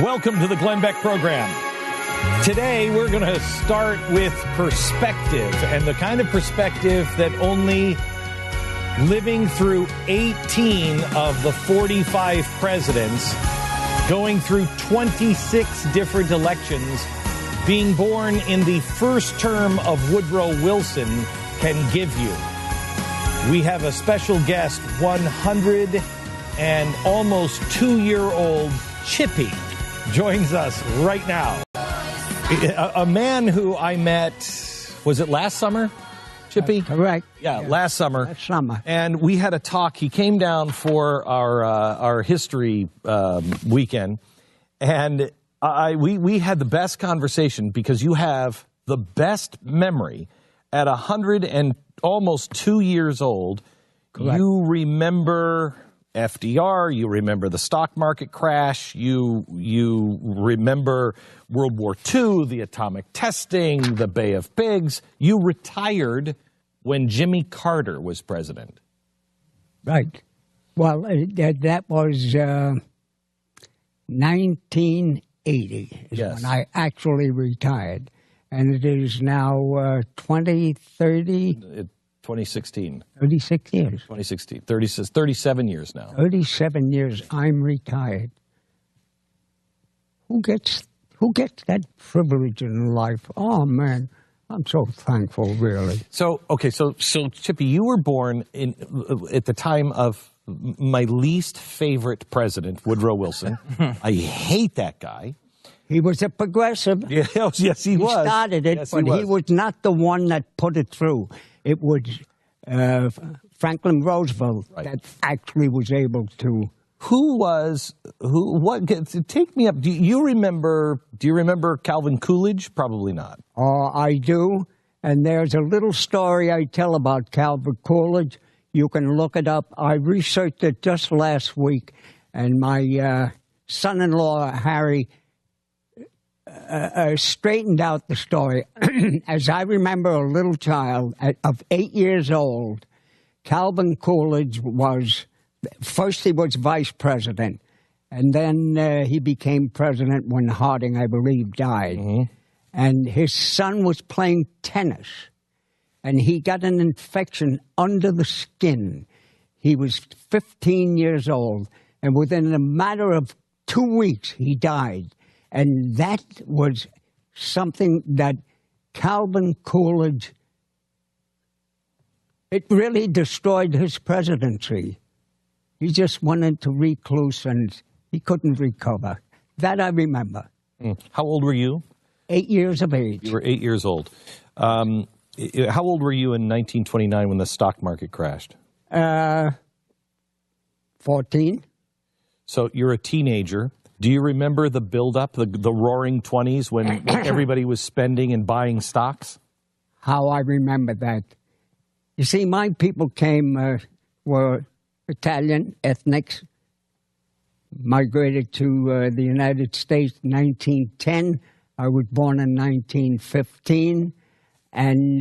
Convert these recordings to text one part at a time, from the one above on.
Welcome to the Glenn Beck program. Today, we're going to start with perspective, and the kind of perspective that only living through 18 of the 45 presidents, going through 26 different elections, being born in the first term of Woodrow Wilson can give you. We have a special guest, 100 and almost 2-year-old Chippy, joins us right now. A man who I met, was it last summer, Chippy? Correct. Yeah, last summer. Last summer. And we had a talk. He came down for our history weekend, and we had the best conversation because you have the best memory at 100 and almost 2 years old. Correct. You remember FDR, you remember the stock market crash, you remember World War II, the atomic testing, the Bay of Pigs. You retired when Jimmy Carter was president. Right. Well, that was 1980 is when I actually retired. And it is now 2016. 36 years. 2016. 37 years now. 37 years. I'm retired. Who gets that privilege in life? Oh, man. I'm so thankful, really. So Chippy, you were born at the time of my least favorite president, Woodrow Wilson. I hate that guy. He was a progressive. Yes, he was. He started it, but he was not the one that put it through. It was Franklin Roosevelt that actually was able to. Take me up. Do you remember Calvin Coolidge? Probably not. Oh, I do. And there's a little story I tell about Calvin Coolidge. You can look it up. I researched it just last week, and my son-in-law, Harry, straightened out the story. As I remember, a little child of 8 years old, Calvin Coolidge was, first he was vice president, and then he became president when Harding, I believe, died. Mm-hmm. And his son was playing tennis, and he got an infection under the skin. He was 15 years old, and within a matter of 2 weeks, he died. And that was something that Calvin Coolidge, it really destroyed his presidency. He just went into recluse and he couldn't recover. That I remember. How old were you? 8 years of age. You were 8 years old. How old were you in 1929 when the stock market crashed? 14. So you're a teenager. Do you remember the build-up, the roaring 20s when everybody was spending and buying stocks? How I remember that. You see, my people were Italian, ethnics, migrated to the United States in 1910. I was born in 1915. And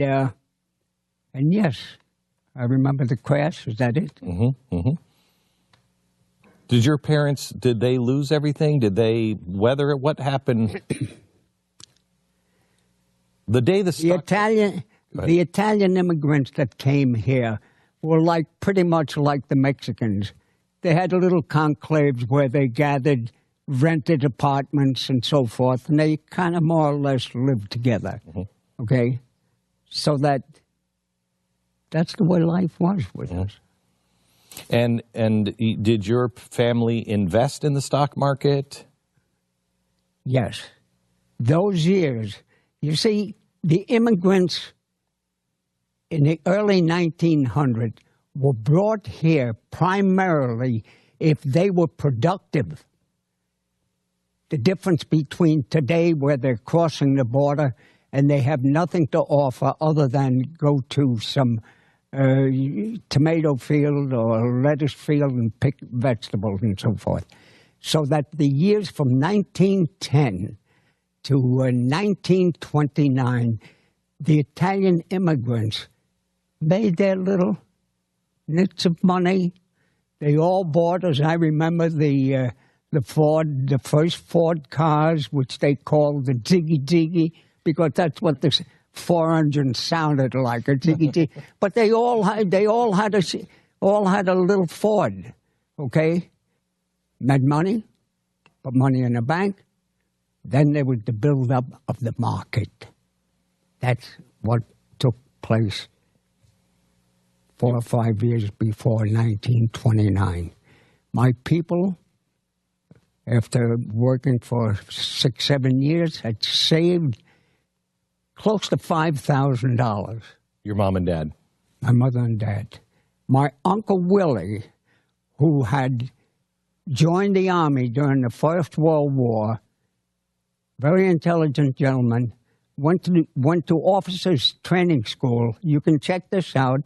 yes, I remember the crash. Is that it? Mm-hmm, mm-hmm. Did your parents, did they lose everything? Did they weather it? What happened? The day the Italian immigrants that came here were pretty much like the Mexicans. They had little conclaves where they gathered rented apartments and so forth, and they kind of more or less lived together. Mm-hmm. Okay? So that's the way life was with us. And did your family invest in the stock market? Yes. Those years, you see, the immigrants in the early 1900s were brought here primarily if they were productive. The difference between today, where they're crossing the border and they have nothing to offer other than go to some tomato field or lettuce field and pick vegetables and so forth. So that the years from 1910 to 1929, the Italian immigrants made their little nits of money. They all bought, as I remember, the the first Ford cars, which they called the Ziggy Ziggy, because that's what the four engine sounded like, a Ziggy Ziggy. But they all had a little Ford, okay? Made money, put money in the bank. Then there was the build-up of the market. That's what took place 4 or 5 years before 1929. My people, after working for 6, 7 years, had saved close to $5,000. Your mom and dad? My mother and dad. My Uncle Willie, who had joined the Army during the First World War, very intelligent gentleman, went to officers' training school. You can check this out,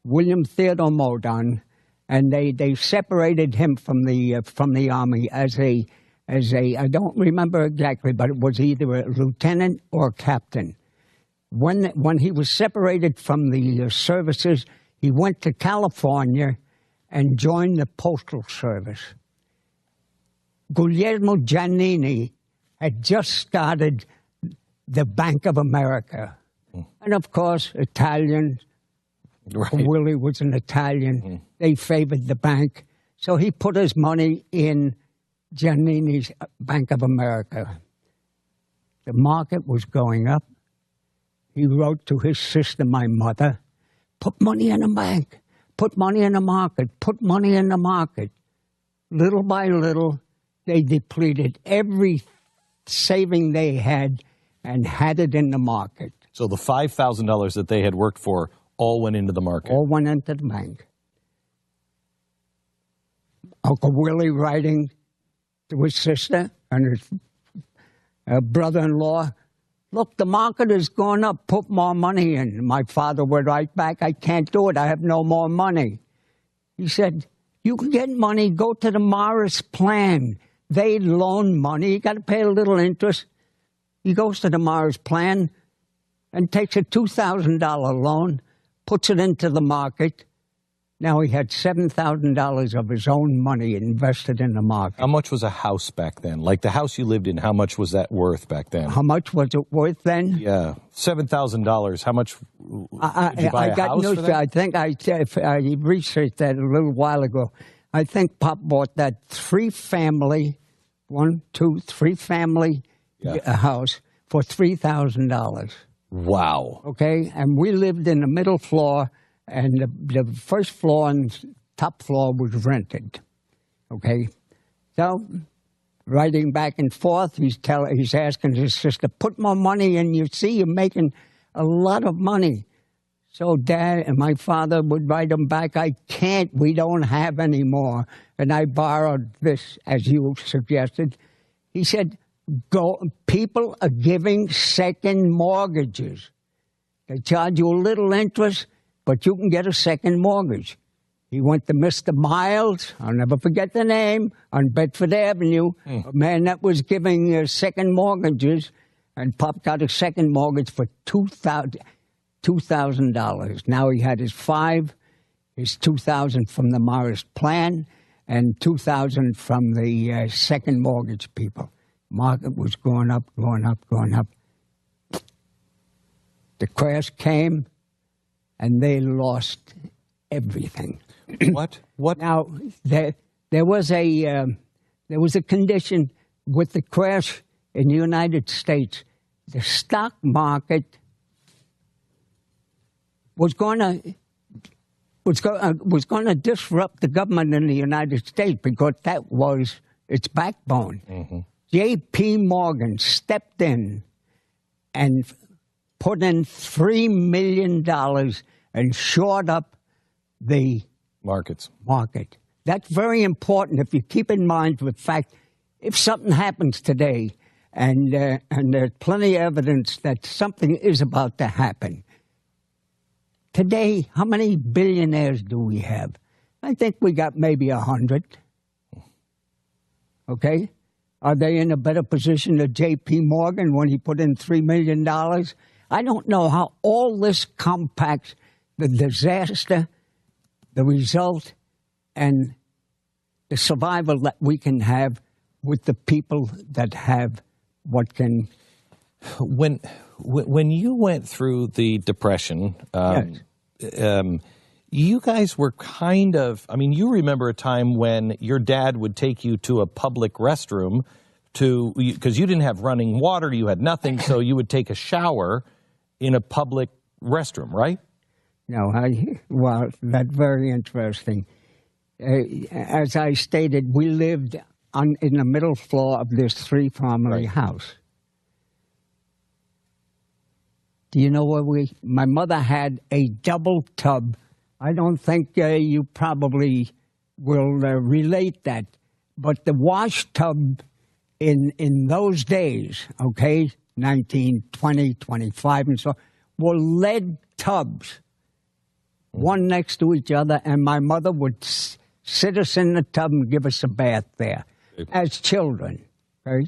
William Theodore Modon, and they separated him from the Army as a I don't remember exactly, but it was either a lieutenant or a captain. When he was separated from the services, he went to California and joined the Postal Service. Guglielmo Giannini had just started the Bank of America. And, of course, Italian. Right. Willie was an Italian. They favored the bank. So he put his money in Giannini's Bank of America. The market was going up. He wrote to his sister, my mother, put money in the bank, put money in the market, put money in the market. Little by little, they depleted every saving they had and had it in the market. So the $5,000 that they had worked for all went into the market? All went into the bank. Uncle Willie writing to his sister and his brother-in-law, look, the market has gone up, put more money in. My father would write back, I can't do it, I have no more money. He said, you can get money, go to the Morris plan. They loan money, you got to pay a little interest. He goes to the Morris plan and takes a $2,000 loan, puts it into the market. Now he had $7,000 of his own money invested in the market. How much was a house back then? Like the house you lived in, how much was that worth back then? How much was it worth then? Yeah, $7,000. How much did you buy I got a house for that? I think I researched that a little while ago. I think Pop bought that three-family house for $3,000. Wow. Okay, and we lived in the middle floor, and the first floor and top floor was rented. Okay, so writing back and forth, he's asking his sister, put more money in. You see, you're making a lot of money. So Dad and my father would write him back, I can't, we don't have any more. And I borrowed this, as you suggested. He said, people are giving second mortgages. They charge you a little interest, but you can get a second mortgage. He went to Mr. Miles, I'll never forget the name, on Bedford Avenue, a man that was giving second mortgages, and Pop got a second mortgage for $2,000. Now he had his $2,000 from the Morris plan, and $2,000 from the second mortgage people. Market was going up, going up, going up. The crash came, and they lost everything. What? Now there was a condition with the crash in the United States. The stock market was going to disrupt the government in the United States because that was its backbone. Mm-hmm. J.P. Morgan stepped in and put in $3 million and shored up the market. That's very important if you keep in mind the fact, if something happens today, and there's plenty of evidence that something is about to happen. Today, how many billionaires do we have? I think we got maybe 100. Okay? Are they in a better position than J.P. Morgan when he put in $3 million? I don't know how all this compacts the disaster, the result, and the survival that we can have with the people that have what can... When you went through the Depression, you guys were kind of, I mean, you remember a time when your dad would take you to a public restroom because you didn't have running water, you had nothing, so you would take a shower in a public restroom, right? No, well, that's very interesting. As I stated, we lived in the middle floor of this three-family house. Do you know where my mother had a double tub. I don't think you probably will relate that, but the wash tub in those days, okay, 1920, 25 and so, were lead tubs, one next to each other, and my mother would sit us in the tub and give us a bath there as children. Okay?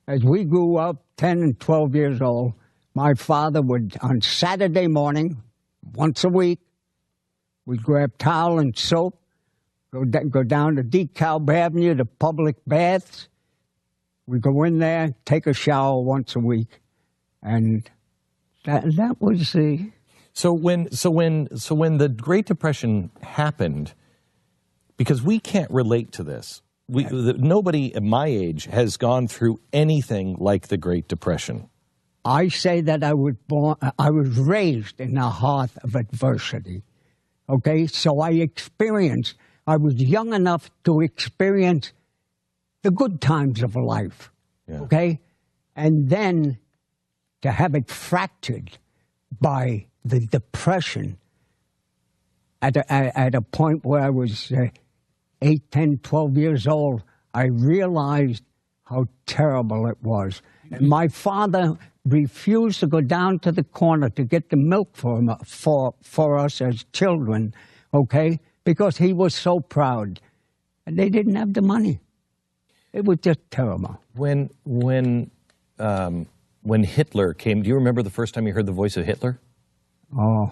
As we grew up, 10 and 12 years old, my father would, on Saturday morning, once a week, we'd grab towel and soap, go down to DeKalb Avenue to public baths. We'd go in there, take a shower once a week, and that was the... So when the Great Depression happened, because we can't relate to this, nobody at my age has gone through anything like the Great Depression. I say that I was raised in a hearth of adversity, okay? So I was young enough to experience the good times of life, okay? And then to have it fractured by the Depression at a point where I was 8, 10, 12 years old, I realized how terrible it was. And my father refused to go down to the corner to get the milk for us as children, okay, because he was so proud. And they didn't have the money. It was just terrible. When Hitler came, do you remember the first time you heard the voice of Hitler? Oh,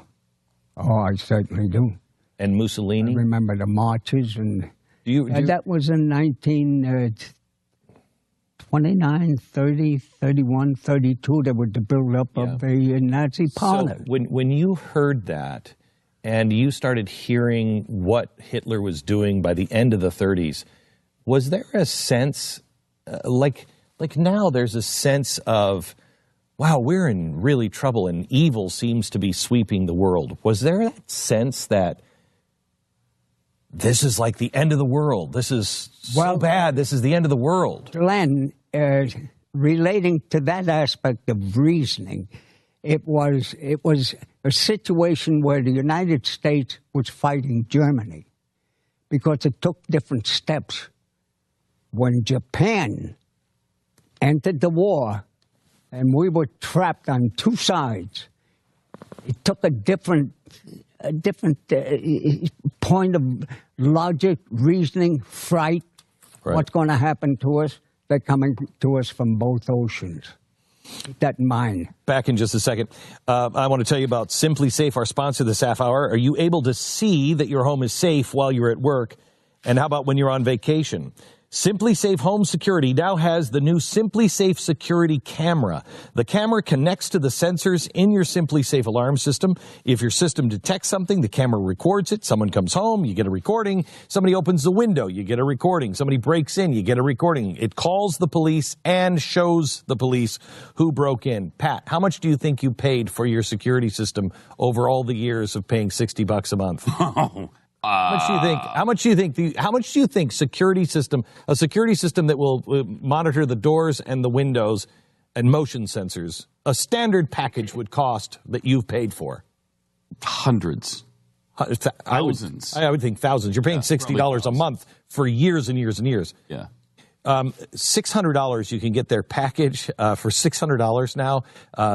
I certainly do. And Mussolini? I remember the marches, and that was in 1929, 30, 31, 32. There was the build-up of the Nazi parliament. So when you heard that, and you started hearing what Hitler was doing by the end of the 30s, was there a sense, like now there's a sense of, wow, we're in really trouble and evil seems to be sweeping the world. Was there that sense that this is like the end of the world? This is so bad. This is the end of the world. Glenn, relating to that aspect of reasoning, it was a situation where the United States was fighting Germany because it took different steps. When Japan entered the war and we were trapped on two sides, it took a different point of logic, reasoning, fright. Right. What's going to happen to us? They're coming to us from both oceans. Keep that in mind. Back in just a second. I want to tell you about Simply Safe, our sponsor this half hour. Are you able to see that your home is safe while you're at work? And how about when you're on vacation? Simply Safe Home Security now has the new Simply Safe Security Camera. The camera connects to the sensors in your Simply Safe alarm system. If your system detects something, the camera records it. Someone comes home, you get a recording. Somebody opens the window, you get a recording. Somebody breaks in, you get a recording. It calls the police and shows the police who broke in. Pat, how much do you think you paid for your security system over all the years of paying $60 a month? How much do you think a security system that will monitor the doors and the windows and motion sensors, a standard package would cost that you've paid for? Hundreds. Thousands. I would think thousands. You're paying $60 a month for years and years and years. Yeah. $600 you can get their package for $600 now.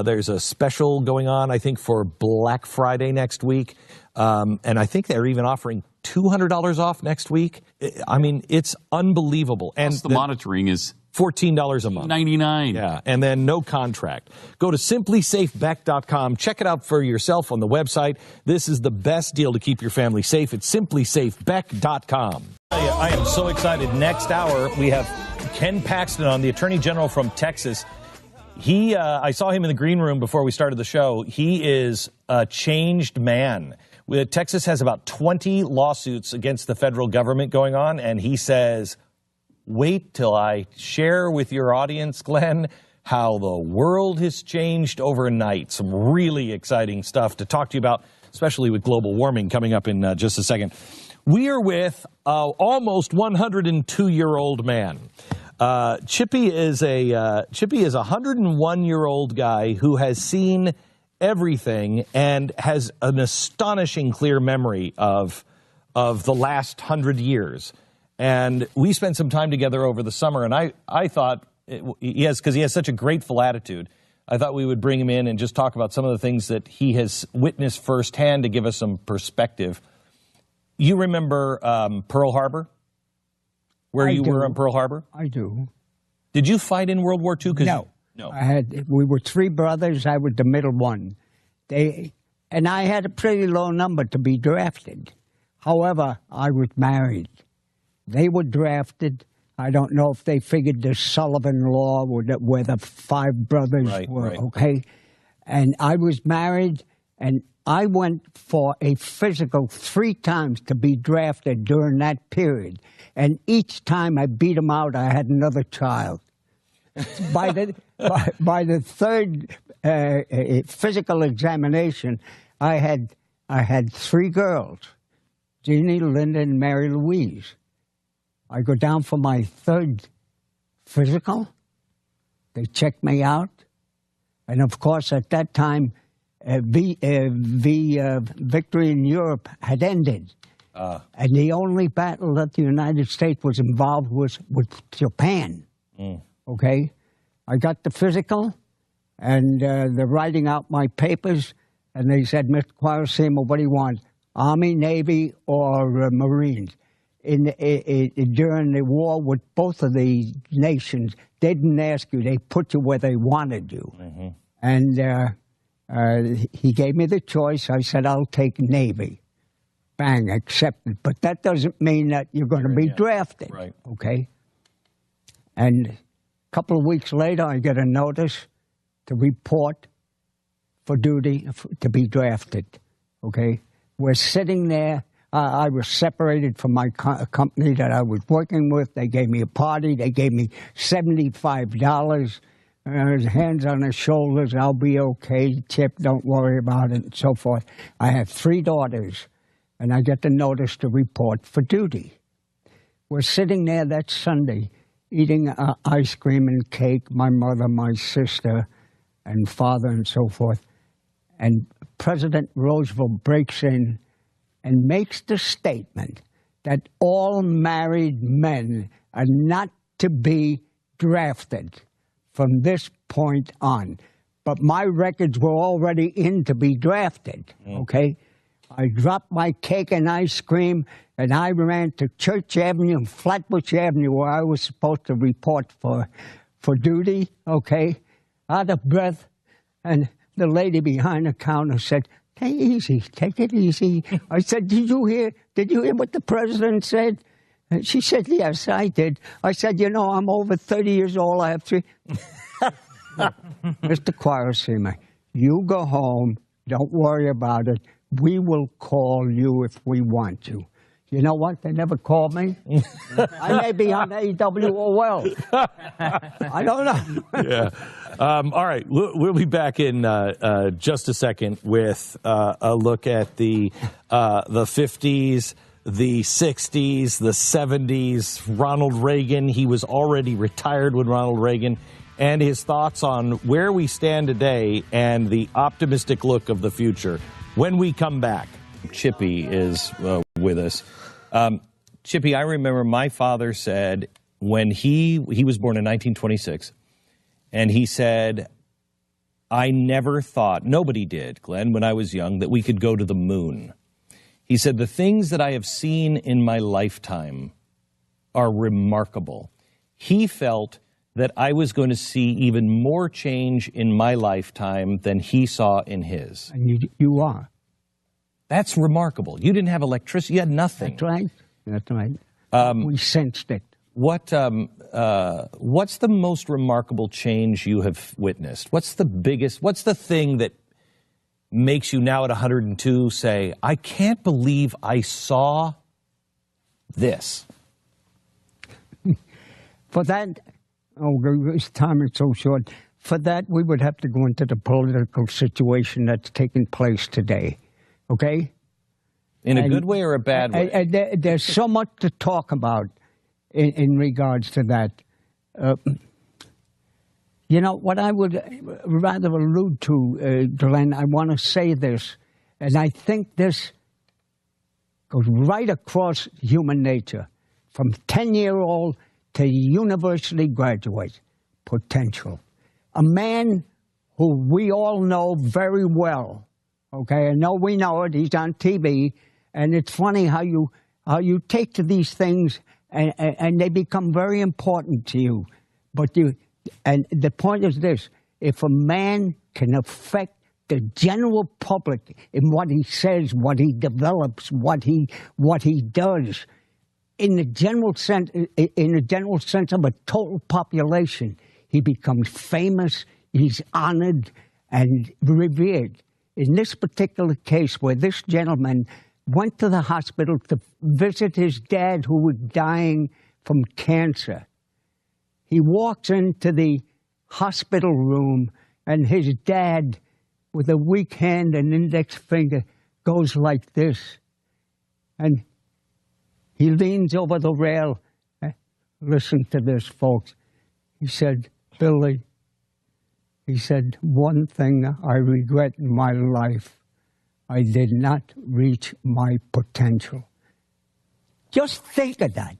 There's a special going on, I think, for Black Friday next week. And I think they're even offering $200 off next week. I mean, it's unbelievable. And the monitoring is $14 a month. $99. Yeah, and then no contract. Go to simplysafebeck.com. Check it out for yourself on the website. This is the best deal to keep your family safe. It's simplysafebeck.com. I am so excited. Next hour, we have Ken Paxton on, the Attorney General from Texas. I saw him in the green room before we started the show. He is a changed man. Texas has about 20 lawsuits against the federal government going on, and he says, wait till I share with your audience, Glenn, how the world has changed overnight. Some really exciting stuff to talk to you about, especially with global warming coming up in just a second. We are with almost 102-year-old man. Chippy is a 101-year-old guy who has seen everything and has an astonishing clear memory of the last 100 years. And we spent some time together over the summer, and I thought, because he has such a grateful attitude, I thought we would bring him in and just talk about some of the things that he has witnessed firsthand to give us some perspective. You remember Pearl Harbor? Where you were in Pearl Harbor? I do. Did you fight in World War II? No. We were three brothers. I was the middle one. And I had a pretty low number to be drafted. However, I was married. They were drafted. I don't know if they figured the Sullivan Law where the five brothers were, okay? And I was married, and I went for a physical 3 times to be drafted during that period. And each time I beat them out, I had another child. By the third physical examination, I had 3 girls, Jeannie, Linda, and Mary Louise. I go down for my 3rd physical. They check me out. And, of course, at that time, victory in Europe had ended. And the only battle that the United States was involved was with Japan. Okay? I got the physical, and they're writing out my papers, and they said, Mr. Quaresima, what do you want, Army, Navy, or Marines? During the war with both of the nations, they didn't ask you. They put you where they wanted you. Mm-hmm. And he gave me the choice. I said, I'll take Navy. Bang, accepted. But that doesn't mean that you're going to be drafted. Right. Okay? And a couple of weeks later, I get a notice to report for duty to be drafted. Okay? We're sitting there. I was separated from my company that I was working with. They gave me a party. They gave me $75. Hands on their shoulders. I'll be okay, Chip. Don't worry about it, and so forth. I have 3 daughters, and I get the notice to report for duty. We're sitting there that Sunday eating ice cream and cake, my mother, my sister, and father, and so forth. And President Roosevelt breaks in and makes the statement that all married men are not to be drafted from this point on. But my records were already in to be drafted, okay? I dropped my cake and ice cream, and I ran to Church Avenue and Flatbush Avenue, where I was supposed to report for duty, okay? Out of breath, and the lady behind the counter said, take it easy. I said, did you hear what the president said? And she said, yes, I did. I said, I'm over 30 years old. I have 3. Mr. Quaresima, you go home. Don't worry about it. We will call you if we want you. You know what? They never called me. I may be on AWOL. I don't know. Yeah. All right. We'll be back in just a second with a look at the 50s, the 60s, the 70s, Ronald Reagan. He was already retired when Ronald Reagan, and his thoughts on where we stand today and the optimistic look of the future. When we come back, Chippy is with us. Chippy, I remember my father said when he was born in 1926, and he said, I never thought, nobody did, Glenn, when I was young, that we could go to the moon. He said, the things that I have seen in my lifetime are remarkable. He felt that I was going to see even more change in my lifetime than he saw in his. And you are. That's remarkable. You didn't have electricity. You had nothing. That's right. We sensed it. What's the most remarkable change you have witnessed? What's the thing that makes you now at 102 say, I can't believe I saw this? For that, this time is so short. For that, we would have to go into the political situation that's taking place today, okay? In a good way or a bad way? There's so much to talk about in regards to that. You know, what I would rather allude to, Glenn, I want to say this, and I think this goes right across human nature, from 10-year-old to university graduate, potential. A man who we all know very well, okay? I know we know it, he's on TV, and it's funny how you take to these things and they become very important to you. And the point is this: if a man can affect the general public in what he says, what he develops, what he does, in the general sense of a total population, he becomes famous, he's honored and revered. In this particular case, where this gentleman went to the hospital to visit his dad who was dying from cancer, he walks into the hospital room, and his dad, with a weak hand and index finger, goes like this. And he leans over the rail. Listen to this, folks. He said, Billy, he said, one thing I regret in my life, I did not reach my potential. Just think of that.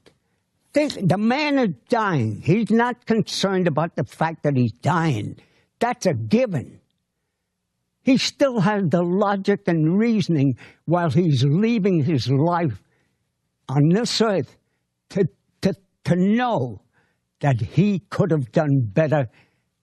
The man is dying. He's not concerned about the fact that he's dying. That's a given. He still has the logic and reasoning while he's leaving his life on this earth to know that he could have done better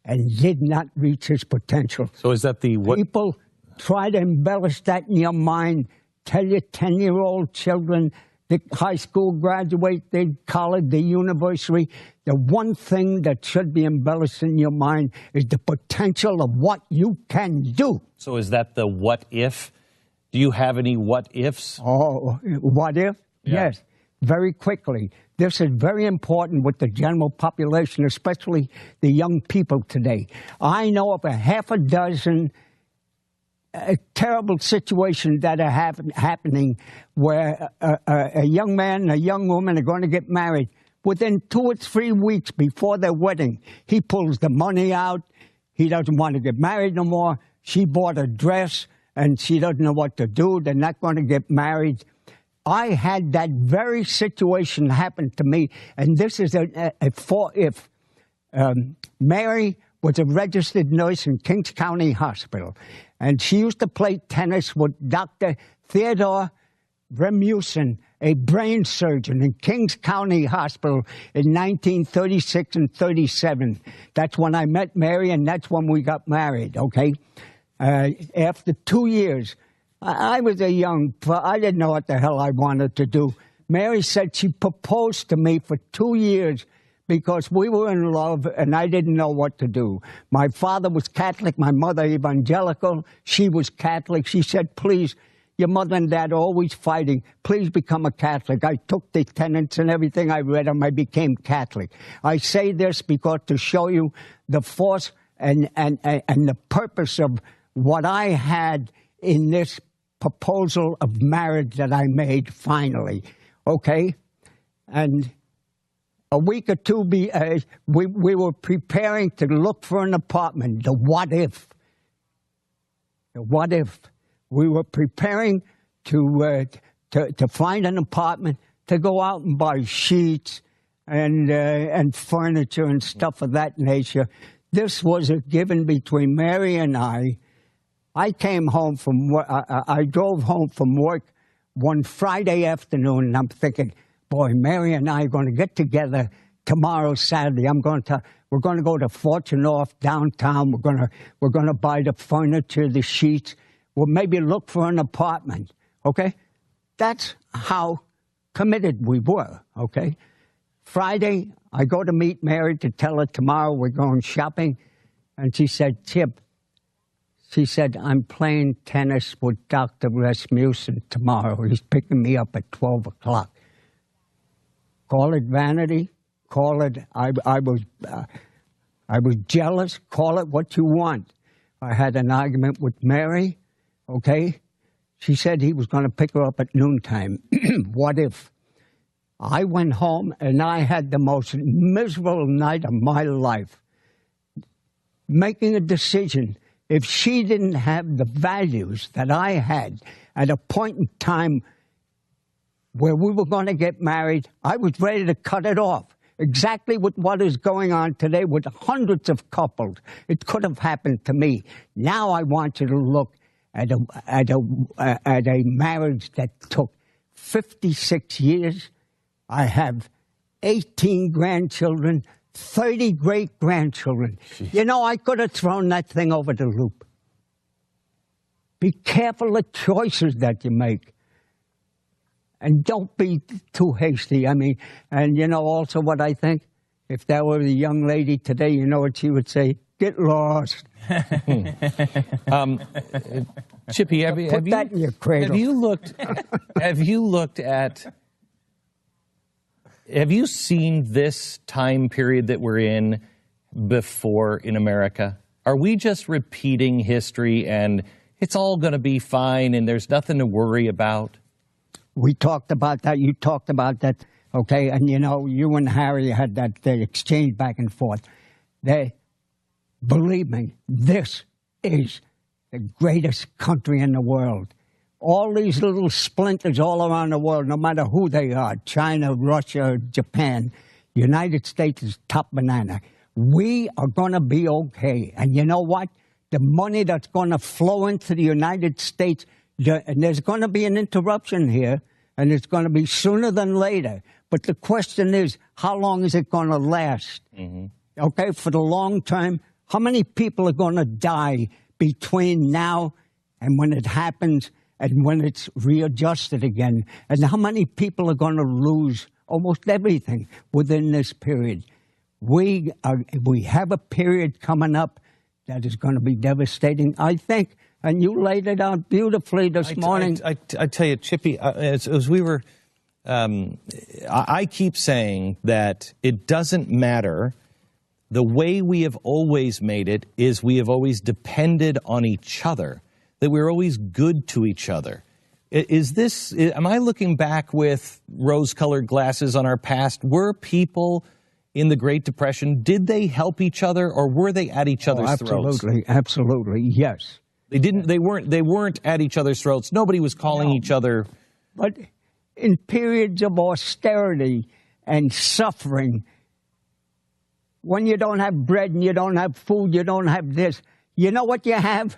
and did not reach his potential. So is that the what? People try to embellish that in your mind, tell your 10-year-old children, the high school graduate, the college, the university, the one thing that should be embellished in your mind is the potential of what you can do. So is that the what if? Do you have any what ifs? Oh, what if? Yeah. Yes, very quickly. This is very important with the general population, especially the young people today. I know of a half a dozen terrible situations that are happening where a young man and a young woman are going to get married. Within 2 or 3 weeks before their wedding, he pulls the money out. He doesn't want to get married no more. She bought a dress, and she doesn't know what to do. They're not going to get married. I had that very situation happen to me, and this is a if. Mary was a registered nurse in Kings County Hospital, and she used to play tennis with Dr. Theodore Remuson, a brain surgeon in Kings County Hospital in 1936 and 37. That's when I met Mary, and that's when we got married, okay? After 2 years, I was I didn't know what the hell I wanted to do. Mary said she proposed to me for 2 years because we were in love and I didn't know what to do. My father was Catholic, my mother evangelical. She was Catholic. She said, please, your mother and dad are always fighting. Please become a Catholic. I took the tenets and everything. I read them. I became Catholic. I say this because to show you the force and the purpose of what I had in this proposal of marriage that I made finally, okay? And a week or two, we were preparing to look for an apartment, the what if. The what if. We were preparing to find an apartment, to go out and buy sheets and furniture and stuff of that nature. This was a given between Mary and I. I came home from work. I drove home from work one Friday afternoon, and I'm thinking, boy, Mary and I are going to get together tomorrow, Saturday. We're going to go to Fortune North downtown. We're going to buy the furniture, the sheets. We'll maybe look for an apartment. Okay, that's how committed we were. Okay, Friday, I go to meet Mary to tell her tomorrow we're going shopping. And she said, Chip, she said, I'm playing tennis with Dr. Rasmussen tomorrow. He's picking me up at 12 o'clock. Call it vanity. Call it, I was jealous. Call it what you want. I had an argument with Mary, okay? She said he was going to pick her up at noontime. What if? I went home and I had the most miserable night of my life. Making a decision. If she didn't have the values that I had at a point in time where we were going to get married, I was ready to cut it off. Exactly with what is going on today with hundreds of couples. It could have happened to me. Now I want you to look at a marriage that took 56 years. I have 18 grandchildren, 30 great-grandchildren. Jeez. You know, I could have thrown that thing over the loop. Be careful of choices that you make. And don't be too hasty. I mean, and you know also what I think? If that were a young lady today, you know what she would say? Get lost. Chippy, have that in your cradle. Have you seen this time period that we're in before in America? Are we just repeating history and it's all going to be fine and there's nothing to worry about? We talked about that. You talked about that. Okay. And, you know, you and Harry had that exchange back and forth. Believe me, this is the greatest country in the world. All these little splinters all around the world, no matter who they are, China, Russia, Japan, United States is top banana. We are going to be okay. And you know what? The money that's going to flow into the United States, and there's going to be an interruption here, and it's going to be sooner than later. But the question is, how long is it going to last? Mm-hmm. Okay, for the long term, how many people are going to die between now and when it happens and when it's readjusted again? And how many people are going to lose almost everything within this period? We have a period coming up that is going to be devastating, I think. And you laid it out beautifully this morning. I tell you, Chippy, as we were, I keep saying that it doesn't matter. The way we have always made it is we have always depended on each other, that we're always good to each other. Am I looking back with rose-colored glasses on our past? Were people in the Great Depression, did they help each other or were they at each other's throats? Absolutely, yes. They weren't at each other's throats. Nobody was calling each other. But in periods of austerity and suffering, when you don't have bread and you don't have food, you don't have this, you know what you have?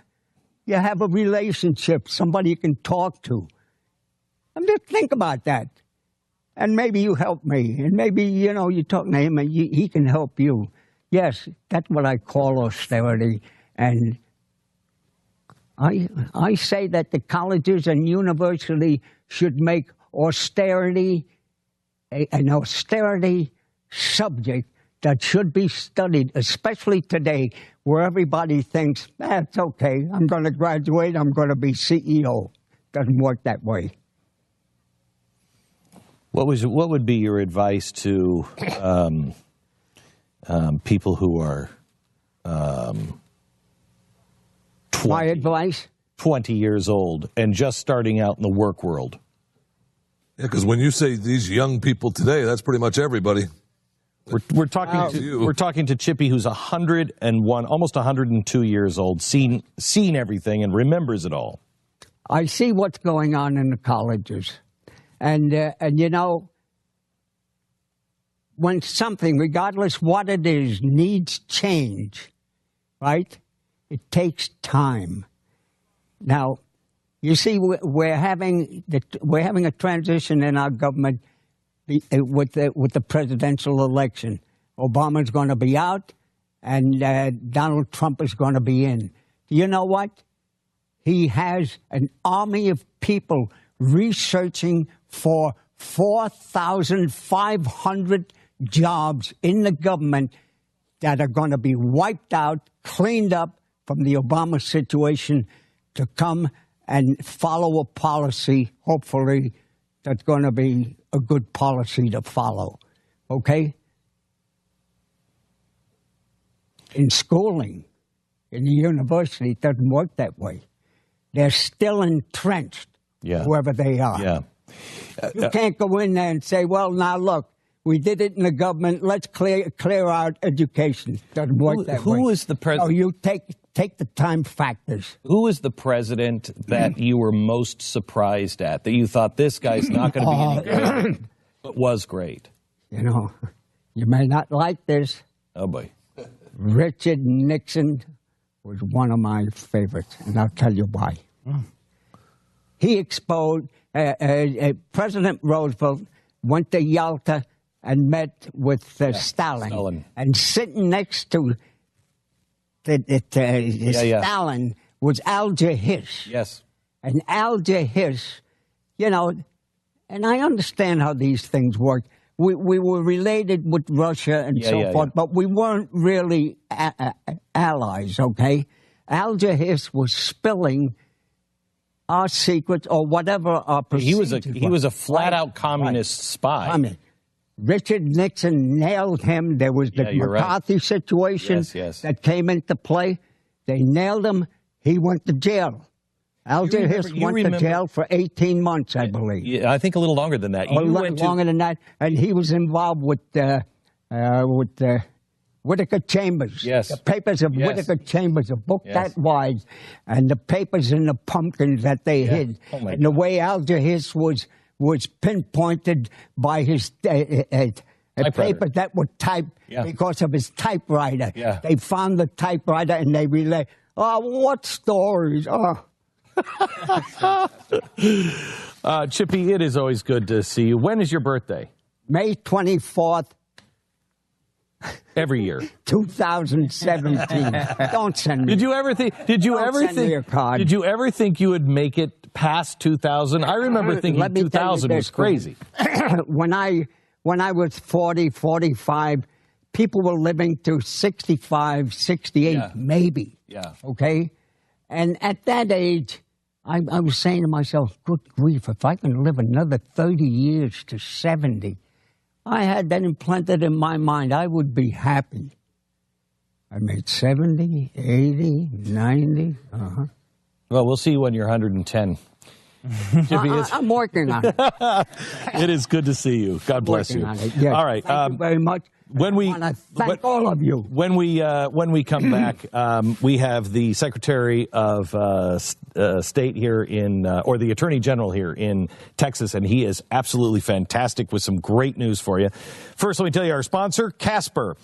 You have a relationship, somebody you can talk to. And just think about that. And maybe you help me. And maybe, you know, you talk to him and he can help you. Yes, that's what I call austerity. And I say that the colleges and universities should make austerity an austerity subject that should be studied, especially today, where everybody thinks, it's okay, I'm going to graduate, I'm going to be CEO. Doesn't work that way. What would be your advice to people who are my advice? 20 years old and just starting out in the work world? Yeah, because when you say these young people today, that's pretty much everybody. We're talking to Chippy, who's 101, almost 102 years old, seen everything and remembers it all. I see what's going on in the colleges. And you know, when something, regardless what it is, needs change, right? It takes time. Now, you see, we're having a transition in our government with the presidential election. Obama's going to be out, and Donald Trump is going to be in. You know what? He has an army of people researching for 4,500 jobs in the government that are going to be wiped out, cleaned up from the Obama situation to come and follow a policy, hopefully, that's going to be a good policy to follow. Okay? In schooling, in the university, it doesn't work that way. They're still entrenched, whoever they are. Yeah. You can't go in there and say, well, now look, we did it in the government, let's clear out education. Doesn't work that way. Who is the president? Oh, you take the time factors. Who is the president that you were most surprised at, that you thought this guy's not going to be any good, but was great? You know, you may not like this. Oh, boy. Richard Nixon was one of my favorites, and I'll tell you why. He exposed, President Roosevelt went to Yalta and met with Stalin. And sitting next to Stalin was Alger Hiss. Yes. And Alger Hiss, you know, and I understand how these things work. We were related with Russia and so forth, but we weren't really allies, okay? Alger Hiss was spilling our secrets or whatever our procedures were. He was a flat-out communist spy. I mean, Richard Nixon nailed him. There was the McCarthy situation that came into play. They nailed him. He went to jail. Alger Hiss went to jail for 18 months, I believe. Yeah, I think a little longer than that. Longer than that. And he was involved with Whittaker Chambers. Yes. The papers of Whittaker Chambers, a book that wide, and the papers in the pumpkins that they hid. Oh, and the way Alger Hiss was pinpointed by his papers that were typed because of his typewriter. Yeah. They found the typewriter and they relayed, what stories? Chippy, it is always good to see you. When is your birthday? May 24th. Every year. 2017. Don't send me. Did you ever think? Did you ever think you would make it past 2000? I remember thinking 2000 was crazy. When I was 40, 45, people were living to 65, 68, maybe. Yeah. Okay? And at that age, I was saying to myself, good grief, if I can live another 30 years to 70, I had that implanted in my mind, I would be happy. I made 70, 80, 90. Well, we'll see you when you're 110. I'm working on it. It is good to see you. God bless you. Yes. All right. Thank you very much. I want to thank all of you. When we come back, we have the Secretary of State here or the Attorney General here in Texas, and he is absolutely fantastic with some great news for you. First, let me tell you our sponsor, Casper.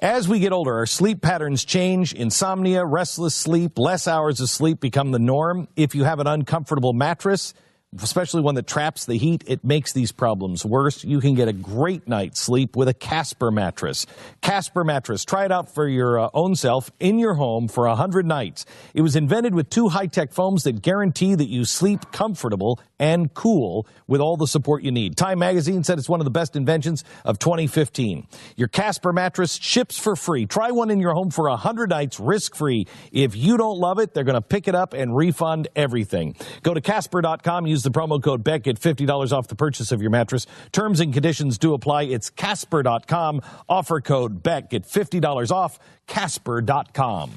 As we get older, our sleep patterns change. Insomnia, restless sleep, less hours of sleep become the norm. If you have an uncomfortable mattress, especially one that traps the heat, it makes these problems worse. You can get a great night's sleep with a Casper mattress. Casper mattress. Try it out for your own self in your home for 100 nights. It was invented with 2 high-tech foams that guarantee that you sleep comfortable and cool with all the support you need. Time magazine said it's one of the best inventions of 2015. Your Casper mattress ships for free. Try one in your home for 100 nights risk-free. If you don't love it, they're going to pick it up and refund everything. Go to Casper.com, use the promo code Beck, get $50 off the purchase of your mattress. Terms and conditions do apply. It's Casper.com. Offer code Beck, get $50 off. Casper.com.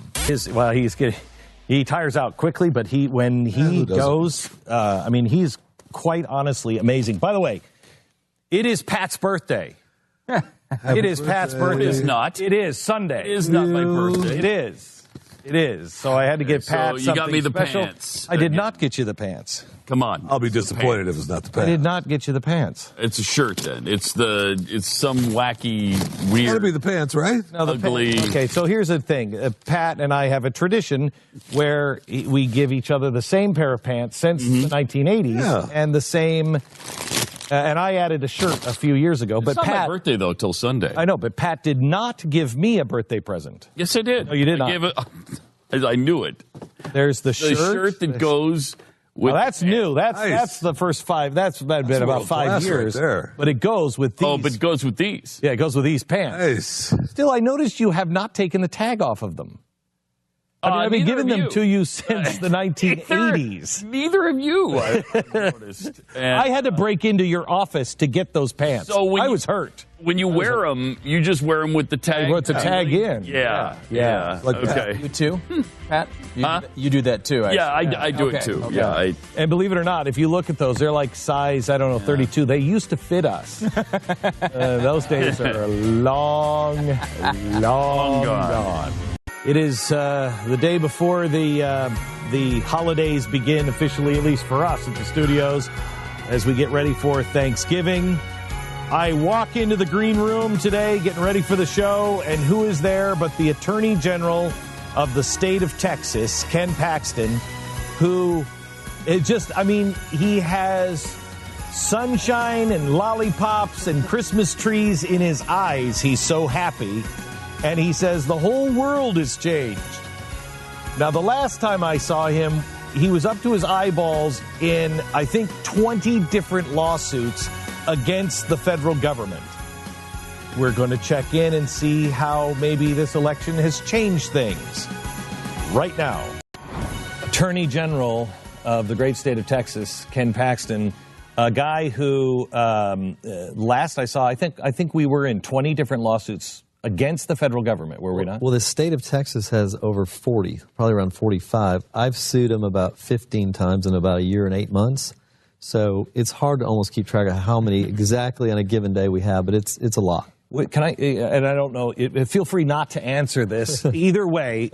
He tires out quickly, but when he goes, he's quite honestly amazing. By the way, it is Pat's birthday. It is Pat's birthday. It is not. It is Sunday. It is not my birthday. It is. It is. So I had to get Pat something special. You got me the pants. I did not get you the pants. Come on. I'll be disappointed if it's not the pants. I did not get you the pants. It's a shirt then. It's some wacky, weird. That'd be the pants, right? No, the ugly. Okay, so here's the thing. Pat and I have a tradition where we give each other the same pair of pants since the 1980s and the same. And I added a shirt a few years ago. But it's not Pat, my birthday, though, till Sunday. I know, but Pat did not give me a birthday present. Yes, I did. No, you did not. I knew it. There's the shirt. The shirt that goes Well, that's new. That's Nice. that's the first 5. That's been about world 5 class years. right there. But it goes with these. Oh, but it goes with these. Yeah, it goes with these pants. Nice. Still, I noticed you have not taken the tag off of them. I mean, I've been neither giving have them you. to you since the 1980s. Neither of you, I've noticed. And, I had to break into your office to get those pants. So when I you- was hurt. when you wear them, you just wear them with the tag. I wrote the tag in. Yeah. Like Okay. You too, Pat? Huh? You do that too, Yeah, actually. I do Okay, it too. okay. Yeah, And believe it or not, if you look at those, they're like size, I don't know, 32. They used to fit us. Those days are long gone. It is the day before the holidays begin officially, at least for us at the studios, as we get ready for Thanksgiving. I walk into the green room today, getting ready for the show, and who is there but the Attorney General of the state of Texas, Ken Paxton, who he has sunshine and lollipops and Christmas trees in his eyes. He's so happy. And he says the whole world has changed. Now, the last time I saw him, he was up to his eyeballs in, I think, 20 different lawsuits against the federal government. We're going to check in and see how maybe this election has changed things right now. Attorney General of the great state of Texas, Ken Paxton, a guy who last I saw, I think we were in 20 different lawsuits against the federal government, were we not? Well, the state of Texas has over 40, probably around 45. I've sued them about 15 times in about a year and 8 months. So it's hard to almost keep track of how many exactly on a given day we have, but it's a lot. Wait, can I? And I don't know. Feel free not to answer this. Either way,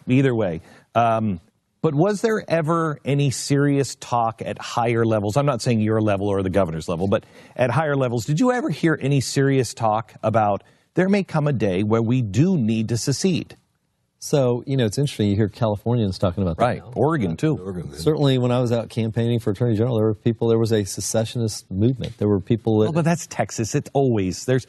either way. But was there ever any serious talk at higher levels? I'm not saying your level or the governor's level, but at higher levels, did you ever hear any serious talk about there may come a day where we do need to secede? So, it's interesting. You hear Californians talking about that. Right. now. Oregon, too. Certainly, when I was out campaigning for Attorney General, there was a secessionist movement. There were people that... Well, but that's Texas. It's always, there's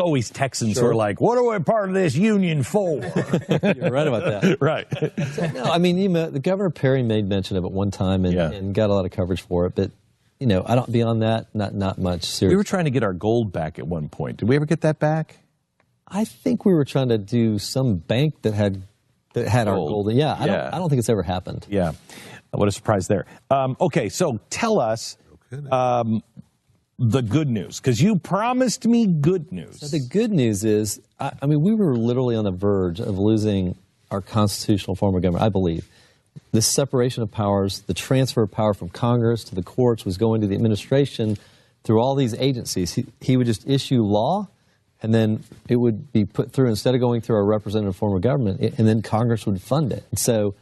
always Texans who are like, what are we part of this union for? You're right about that. Right. No, I mean, the Governor Perry made mention of it one time and got a lot of coverage for it. But, I don't, beyond that, not much serious. We were trying to get our gold back at one point. Did we ever get that back? I think we were trying to do some bank that had our gold. Yeah, I don't think it's ever happened. Yeah. What a surprise there. Okay, so tell us the good news, because you promised me good news. So the good news is, I mean, we were literally on the verge of losing our constitutional form of government, I believe. This separation of powers, the transfer of power from Congress to the courts was going to the administration through all these agencies. He would just issue law, and then it would be put through, instead of going through our representative form of government, and then Congress would fund it. And so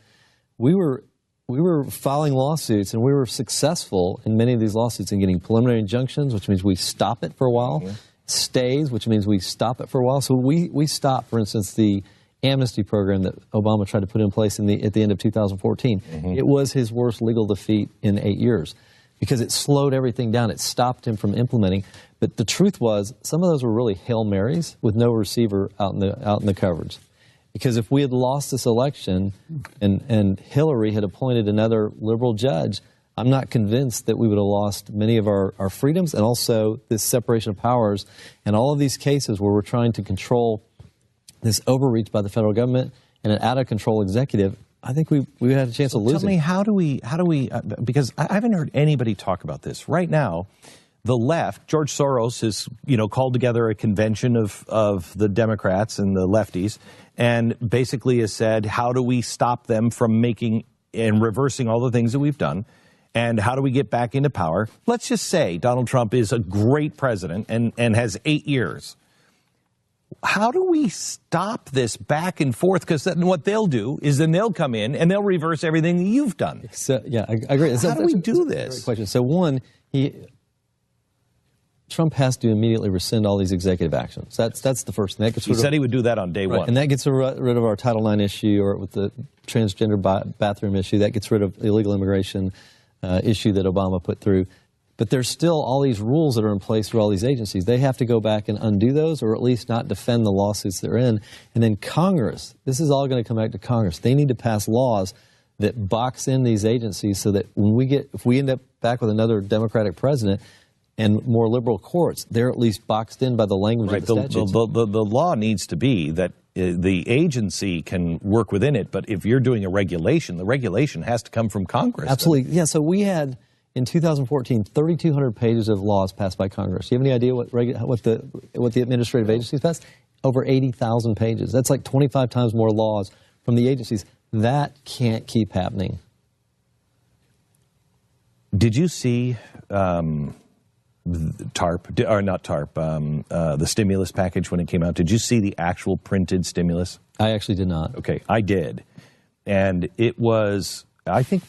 we were filing lawsuits, and we were successful in many of these lawsuits in getting preliminary injunctions, which means we stop it for a while, stays, which means we stop it for a while. So we stopped, for instance, the amnesty program that Obama tried to put in place at the end of 2014. It was his worst legal defeat in 8 years, because it slowed everything down. It stopped him from implementing. But the truth was, some of those were really Hail Marys with no receiver out in the coverage. Because if we had lost this election and Hillary had appointed another liberal judge, I'm not convinced that we would have lost many of our freedoms, and also this separation of powers and all of these cases where we're trying to control this overreach by the federal government and an out-of-control executive. I think we had a chance of losing. Tell me, how do we, because I haven't heard anybody talk about this. Right now, the left, George Soros has, called together a convention of the Democrats and the lefties, and basically has said, how do we stop them from making and reversing all the things that we've done? And how do we get back into power? Let's just say Donald Trump is a great president and has 8 years. How do we stop this back and forth? Because then what they'll do is then they'll come in and they'll reverse everything that you've done. So, yeah, I agree. How do we do that's this? A great question. So one, Trump has to immediately rescind all these executive actions. That's the first thing. He said he would do that on day one. And that gets rid of our Title IX issue, or with the transgender bathroom issue. That gets rid of the illegal immigration issue that Obama put through. But there's still all these rules that are in place through all these agencies. They have to go back and undo those, or at least not defend the lawsuits they're in. And then Congress, this is all going to come back to Congress. They need to pass laws that box in these agencies so that if we end up back with another Democratic president and more liberal courts, they're at least boxed in by the language of the statutes. The law needs to be that the agency can work within it, but if you're doing a regulation, the regulation has to come from Congress. Absolutely. Yeah, so we had, in 2014, 3,200 pages of laws passed by Congress. Do you have any idea what the administrative agencies passed? Over 80,000 pages. That's like 25 times more laws from the agencies. That can't keep happening. Did you see the stimulus package when it came out? Did you see the actual printed stimulus? I actually did not. Okay, I did. And it was, I think,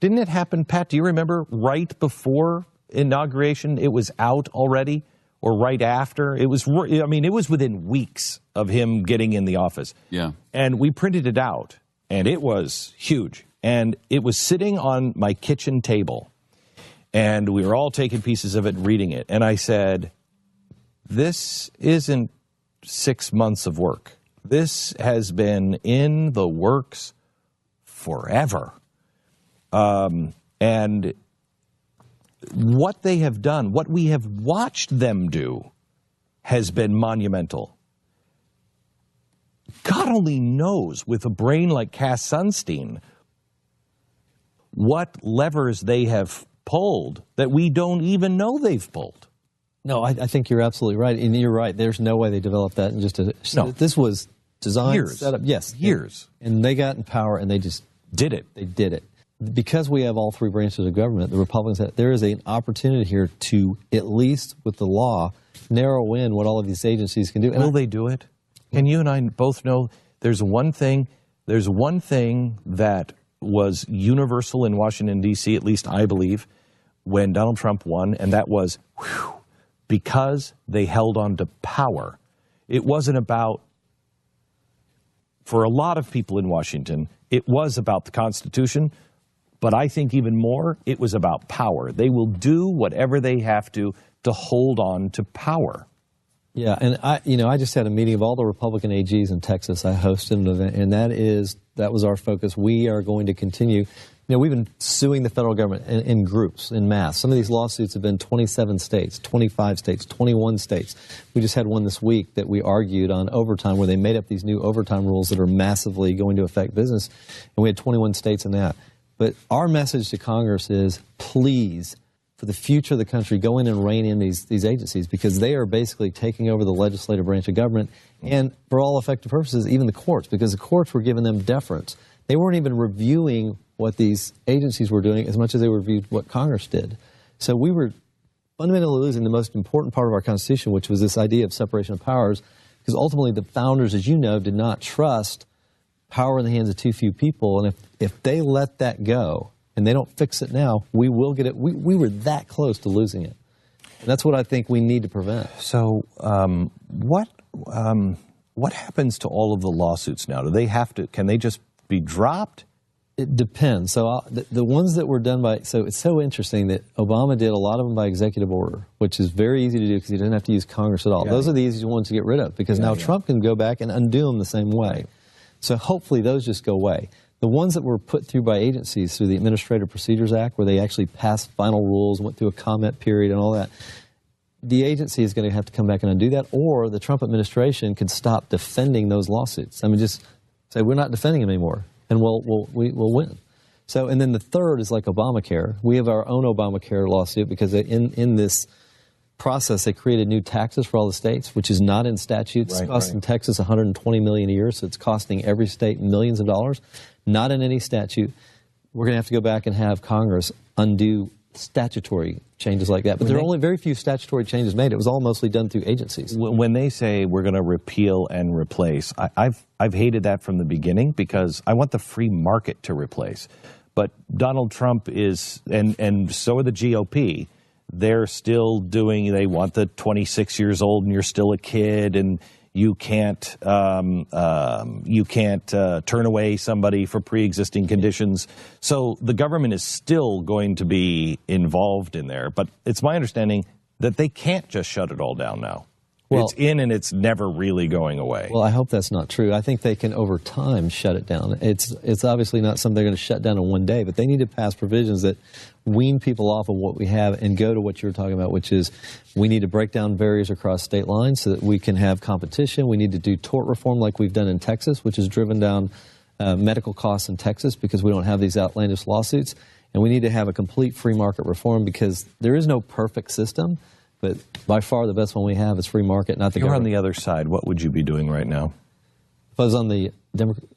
didn't it happen, Pat, do you remember, right before inauguration, it was out already? Or right after? It was within weeks of him getting in the office. Yeah. And we printed it out, and it was huge. And it was sitting on my kitchen table, and we were all taking pieces of it and reading it. And I said, this isn't 6 months of work. This has been in the works forever. And what they have done, what we have watched them do, has been monumental. God only knows, with a brain like Cass Sunstein, what levers they have pulled that we don't even know they've pulled. No, I think you're absolutely right. And you're right. There's no way they developed that in just a... No. This was designed, Years. set up. Yes. Years. And they got in power and they just... Did it. They did it. Because we have all three branches of government, the Republicans, there is an opportunity here to, at least with the law, narrow in what all of these agencies can do. Will they do it? And you and I both know there's one thing that was universal in Washington, D.C., at least I believe, when Donald Trump won, and that was because they held on to power. It wasn't about, for a lot of people in Washington, it was about the Constitution. But I think even more, it was about power. They will do whatever they have to hold on to power. Yeah, and I just had a meeting of all the Republican AGs in Texas. I hosted an event, and that was our focus. We are going to continue. We've been suing the federal government in groups, in mass. Some of these lawsuits have been 27 states, 25 states, 21 states. We just had one this week that we argued on overtime, where they made up these new overtime rules that are massively going to affect business, and we had 21 states in that. But our message to Congress is, please, for the future of the country, go in and rein in these agencies, because they are basically taking over the legislative branch of government, and for all effective purposes, even the courts, because the courts were giving them deference. They weren't even reviewing what these agencies were doing as much as they reviewed what Congress did. So we were fundamentally losing the most important part of our Constitution, which was this idea of separation of powers, because ultimately the founders, as you know, did not trust power in the hands of too few people, and if they let that go and they don't fix it now, we will get it. We were that close to losing it. And that's what I think we need to prevent. So what happens to all of the lawsuits now? Do they have to? Can they just be dropped? It depends. So the ones that were done by, so it's so interesting that Obama did a lot of them by executive order, which is very easy to do because he didn't have to use Congress at all. Yeah. Those are the easiest ones to get rid of, because now Trump can go back and undo them the same way. So hopefully those just go away. The ones that were put through by agencies through the Administrative Procedures Act, where they actually passed final rules, went through a comment period and all that, the agency is going to have to come back and undo that, or the Trump administration could stop defending those lawsuits. I mean, just say, we're not defending them anymore, and we'll win. So, and then the third is like Obamacare. We have our own Obamacare lawsuit because in this process, they created new taxes for all the states, which is not in statute. It's costing Texas $120 million a year, so it's costing every state millions of dollars. Not in any statute. We're going to have to go back and have Congress undo statutory changes like that. But there are only very few statutory changes made. It was all mostly done through agencies. When they say we're going to repeal and replace, I've hated that from the beginning, because I want the free market to replace. But Donald Trump is, and so are the GOP, they're still doing, they want the 26 years old and you're still a kid, and you can't turn away somebody for pre-existing conditions. So the government is still going to be involved in there. But it's my understanding that they can't just shut it all down now. Well, it's in and it's never really going away. Well, I hope that's not true. I think they can, over time, shut it down. It's obviously not something they're going to shut down in one day, but they need to pass provisions that wean people off of what we have and go to what you're talking about, which is we need to break down barriers across state lines so that we can have competition. We need to do tort reform like we've done in Texas, which has driven down medical costs in Texas because we don't have these outlandish lawsuits. And we need to have a complete free market reform because there is no perfect system. But by far the best one we have is free market, not the government. If you were on the other side, what would you be doing right now? If I was on the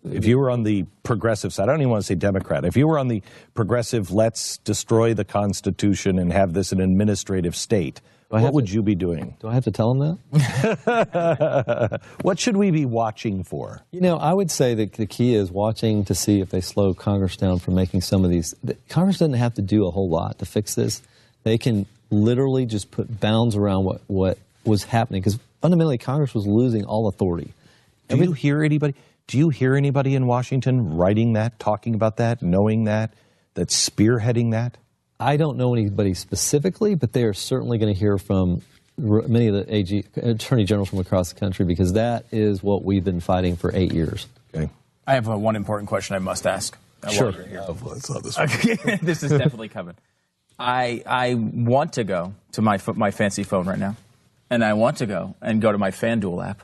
If you were on the progressive side, I don't even want to say Democrat. If you were on the progressive, let's destroy the Constitution and have this an administrative state, what would you be doing? Do I have to tell them that? What should we be watching for? You know, I would say that the key is watching to see if they slow Congress down from making some of these. Congress doesn't have to do a whole lot to fix this. They can literally just put bounds around what was happening because fundamentally Congress was losing all authority. Do you hear anybody in Washington writing that, talking about that, knowing that, that's spearheading that? I don't know anybody specifically, but they are certainly going to hear from many of the attorney generals from across the country because that is what we've been fighting for 8 years. Okay. I have one important question I must ask. Sure. It's not this one. Okay. This is definitely coming. I want to go to my fancy phone right now, and I want to go to my FanDuel app,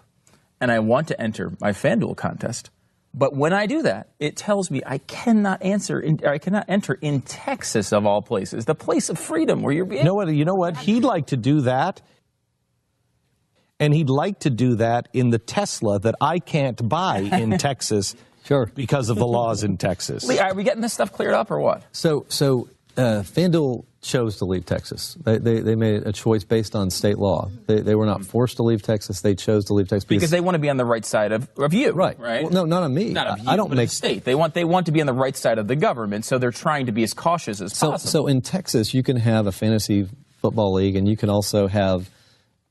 and I want to enter my FanDuel contest. But when I do that, it tells me I cannot enter in Texas of all places, the place of freedom where you're being. You know what? He'd like to do that, and he'd like to do that in the Tesla that I can't buy in Texas, Sure, because of the laws in Texas. Lee, are we getting this stuff cleared up or what? So FanDuel chose to leave Texas. They made a choice based on state law. They were not forced to leave Texas. They chose to leave Texas because they want to be on the right side of you. Right. Well, no, not on me. Not of you, I don't but make the state. They want to be on the right side of the government, so they're trying to be as cautious as possible. So in Texas, you can have a fantasy football league, and you can also have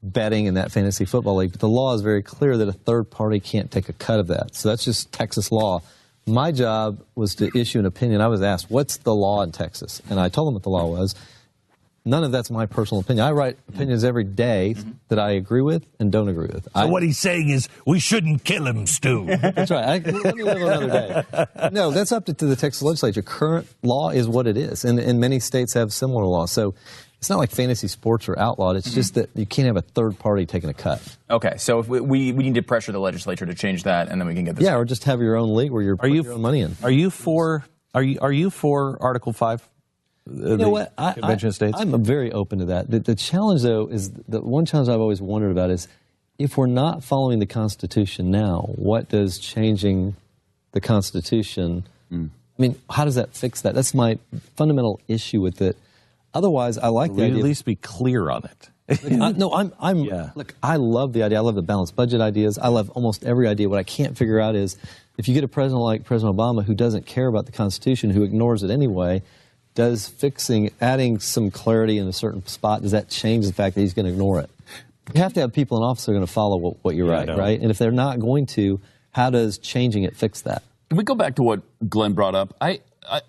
betting in that fantasy football league. But the law is very clear that a third party can't take a cut of that. So that's just Texas law. My job was to issue an opinion. I was asked, what's the law in Texas? And I told them what the law was. None of that's my personal opinion. I write opinions every day that I agree with and don't agree with. So what he's saying is we shouldn't kill him, Stu. That's right. Let me live another day. No, that's up to the Texas legislature. Current law is what it is. And many states have similar laws. So it's not like fantasy sports are outlawed. It's just that you can't have a third party taking a cut. Okay, so if we need to pressure the legislature to change that, and then we can get this. Yeah, or just have your own league where you're putting your own money in. Are you for Article 5? You know what? Convention of States? I'm very open to that. The challenge, though, is the one challenge I've always wondered about is if we're not following the Constitution now, what does changing the Constitution, I mean, how does that fix that? That's my fundamental issue with it. Otherwise, I like the idea. At least be clear on it. Look, I love the idea. I love the balanced budget ideas. I love almost every idea. What I can't figure out is if you get a president like President Obama who doesn't care about the Constitution, who ignores it anyway, does adding some clarity in a certain spot, does that change the fact that he's going to ignore it? You have to have people in office that are going to follow what you write, right? And if they're not going to, how does changing it fix that? Can we go back to what Glenn brought up? I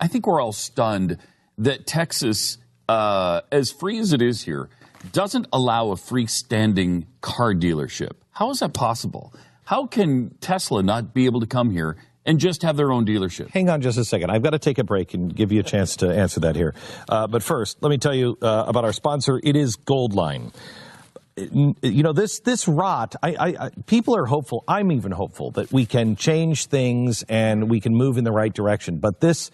think we're all stunned that Texas, as free as it is here, doesn't allow a freestanding car dealership. How is that possible? How can Tesla not be able to come here and just have their own dealership? Hang on just a second. I've got to take a break and give you a chance to answer that here. But first, let me tell you about our sponsor. It is Goldline. You know, this rot, people are hopeful. I'm even hopeful that we can change things and we can move in the right direction. But this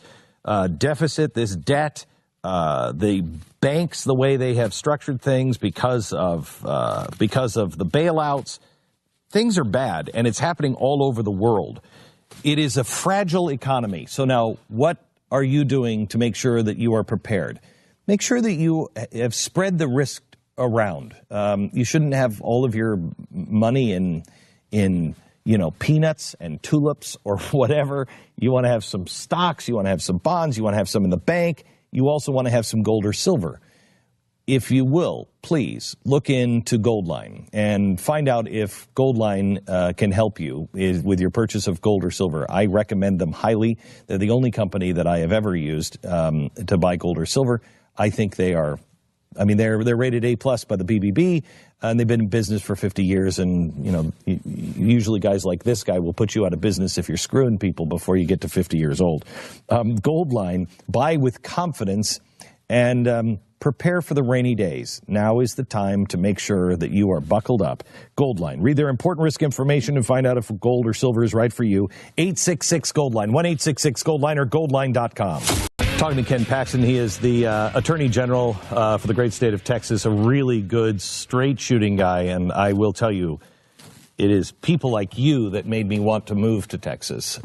deficit, this debt, the banks, the way they have structured things because of the bailouts, things are bad, and it's happening all over the world. It is a fragile economy. So now, what are you doing to make sure that you are prepared? Make sure that you have spread the risk around. You shouldn't have all of your money in peanuts and tulips or whatever. You want to have some stocks. You want to have some bonds. You want to have some in the bank. You also want to have some gold or silver. If you will, please look into Goldline and find out if Goldline can help you with your purchase of gold or silver. I recommend them highly. They're the only company that I have ever used to buy gold or silver. I think they are I mean, they're rated A+ by the BBB, and they've been in business for 50 years. And, you know, usually guys like this guy will put you out of business if you're screwing people before you get to 50 years old. Goldline, buy with confidence and prepare for the rainy days. Now is the time to make sure that you are buckled up. Goldline. Read their important risk information and find out if gold or silver is right for you. 866-GOLDLINE, 1-866-GOLDLINE or goldline.com. Talking to Ken Paxton. He is the Attorney General for the great state of Texas, a really good, straight-shooting guy. And I will tell you, it is people like you that made me want to move to Texas.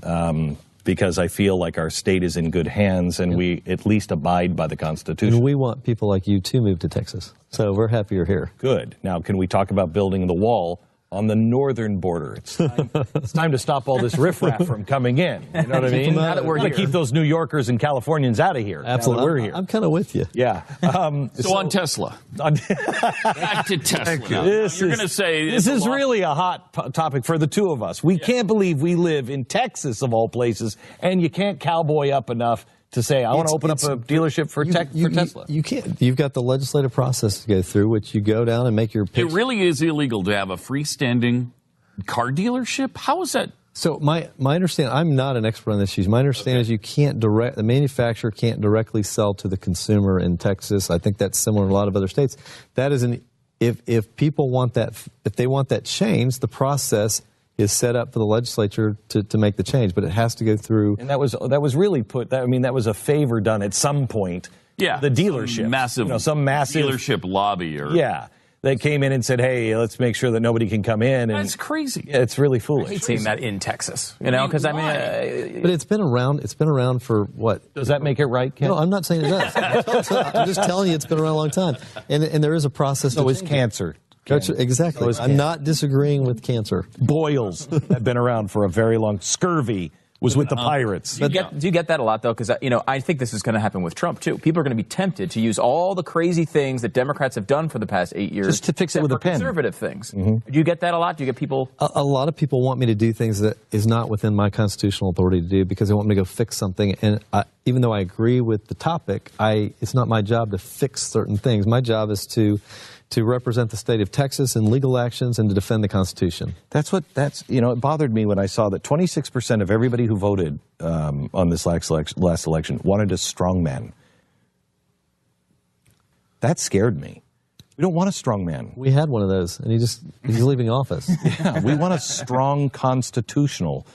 Because I feel like our state is in good hands and we at least abide by the Constitution. And we want people like you to move to Texas. So we're happy you're here. Good. Now, can we talk about building the wall on the northern border? It's time to stop all this riffraff from coming in. You know what I mean? Now that we're here. Keep those New Yorkers and Californians out of here. Absolutely. We're here. I'm kind of with you. Yeah. So on Tesla. Back to Tesla. Thank you. Now, you're going to say this is really a hot topic for the two of us. We can't believe we live in Texas, of all places, and you can't cowboy up enough to say, I want to open up a dealership for Tesla. You can't. You've got the legislative process to go through, which you go down and make your pitch. It really is illegal to have a freestanding car dealership? How is that? So my understanding, I'm not an expert on this issue. My understanding is the manufacturer can't directly sell to the consumer in Texas. I think that's similar in a lot of other states. That is if people want that, if they want that change, the process is set up for the legislature to make the change, but it has to go through. And that was really that was a favor done at some point. Yeah, the dealership, some massive dealership lobby, or they came in and said, "Hey, let's make sure that nobody can come in." And that's crazy. Yeah, it's really foolish. I hate seeing that in Texas, because I mean, but it's been around. It's been around for what? Does that make it right, Ken? No, I'm not saying it does. I'm just telling you, it's been around a long time, and there is a process. So is cancer. Exactly. I'm not disagreeing with cancer. Boils have been around for a very long. Scurvy was with the pirates. Do you get that a lot, though? Because, I think this is going to happen with Trump, too. People are going to be tempted to use all the crazy things that Democrats have done for the past 8 years. Just to fix it with a pen. Conservative things. Mm-hmm. Do you get that a lot? Do you get people? A lot of people want me to do things that is not within my constitutional authority to do because they want me to go fix something. And even though I agree with the topic, it's not my job to fix certain things. My job is to represent the state of Texas in legal actions and to defend the Constitution. It bothered me when I saw that 26% of everybody who voted on this last election wanted a strong man. That scared me. We don't want a strong man. We had one of those, and he's leaving office. Yeah, we want a strong constitutional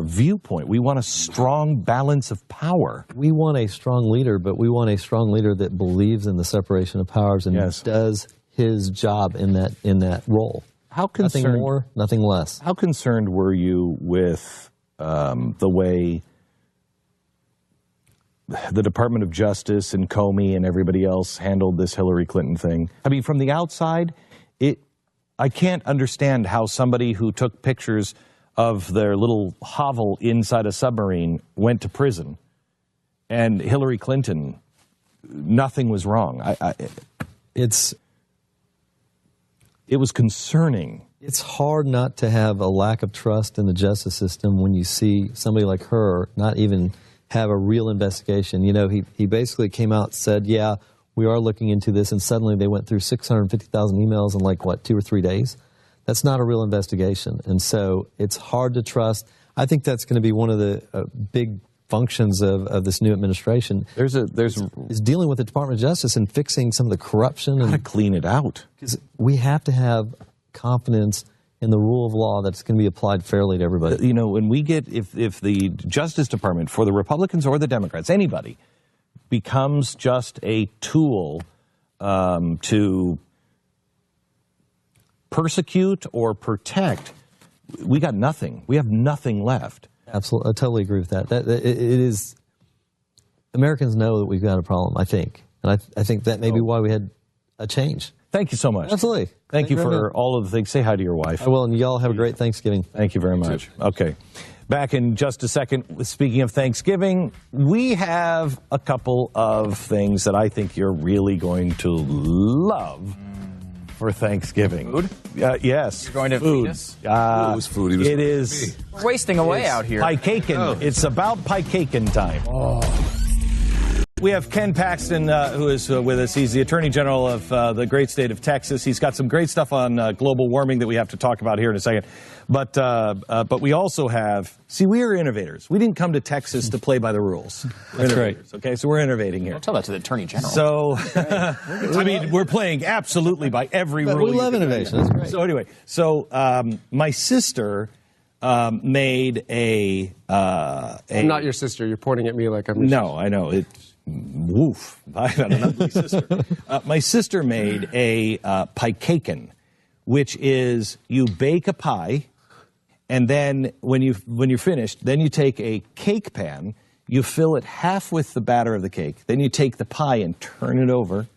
viewpoint. We want a strong balance of power. We want a strong leader, but we want a strong leader that believes in the separation of powers and does his job in that role. Nothing more, nothing less. How concerned were you with the way the Department of Justice and Comey and everybody else handled this Hillary Clinton thing? I mean, from the outside, I can't understand how somebody who took pictures of their little hovel inside a submarine went to prison, and Hillary Clinton, nothing was wrong. It was concerning. It's hard not to have a lack of trust in the justice system when you see somebody like her not even have a real investigation. He basically came out and said, yeah, we are looking into this, and suddenly they went through 650,000 emails in 2 or 3 days. That's not a real investigation, and so it's hard to trust. I think that's going to be one of the big functions of this new administration. Is dealing with the Department of Justice and fixing some of the corruption. Got to clean it out. Because we have to have confidence in the rule of law that's going to be applied fairly to everybody. When we get, if the Justice Department, for the Republicans or the Democrats, anybody, becomes just a tool to persecute or protect, we got nothing. We have nothing left. Absolutely. I totally agree with that. It is. Americans know that we've got a problem, I think. And I think that may be why we had a change. Thank you so much. Absolutely. Thank you for all of the things. Say hi to your wife. I will, and y'all have a great Thanksgiving. Thank you very much. Okay. Back in just a second. Speaking of Thanksgiving, we have a couple of things that I think you're really going to love for Thanksgiving. Food? Yes. You're going to food. feed us? It was food. It is. We're wasting away out here. Pie-cakin'. It's about pie-cakin' time. We have Ken Paxton, who is with us. He's the Attorney General of the great state of Texas. He's got some great stuff on global warming that we have to talk about here in a second. But we also have, we are innovators. We didn't come to Texas to play by the rules. That's right. Okay, so we're innovating here. Don't tell that to the Attorney General. So, I mean, we're playing absolutely by every rule. We love innovation. That's great. So anyway, my sister made a I'm not your sister. You're pointing at me like I'm your No, I know. Woof. I've got an ugly sister. My sister made a pie-caken, which is you bake a pie, and then when you're finished, then you take a cake pan, you fill it half with the batter of the cake, then you take the pie and turn it over,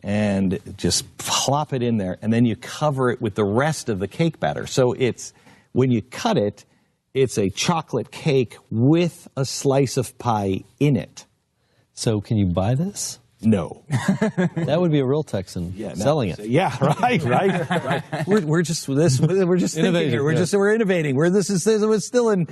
and just plop it in there, and then you cover it with the rest of the cake batter. So when you cut it, it's a chocolate cake with a slice of pie in it. So can you buy this? No. That would be a real Texan selling it. Yeah, right. We're just thinking here. We're innovating. This was still in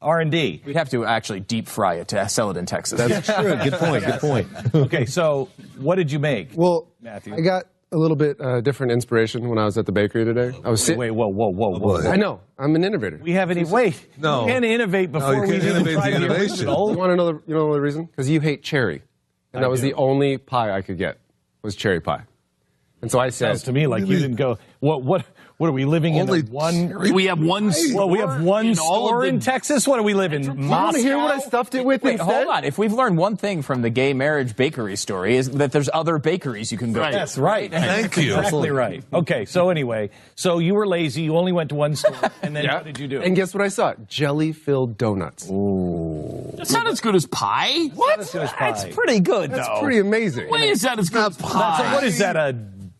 R&D. We'd have to actually deep fry it to sell it in Texas. That's true. Good point. Okay, so what did you make? Well, Matthew? I got a little bit different inspiration when I was at the bakery today. I was Wait, whoa. I know. I'm an innovator. We haven't even. Wait. No. You can't innovate before we even try the innovation. original. You want to know the reason? Because you hate cherry. And that was the only pie I could get, was cherry pie. And so I said... Sounds to me like you didn't go, what are we living in one... We have one store. Well, we have one in store in Texas? What do we live in? You want to hear what I stuffed it with instead? Hold on. If we've learned one thing from the gay marriage bakery story, is that there's other bakeries you can go to. That's right. Thank you. Exactly right. Okay, so anyway, you were lazy. You only went to one store, and then what did you do? And guess what I saw? Jelly-filled donuts. Ooh. That's not as good as pie. What? Not as good as pie. It's pretty good, That's though. pretty amazing. Why is that as good as pie? What is that, a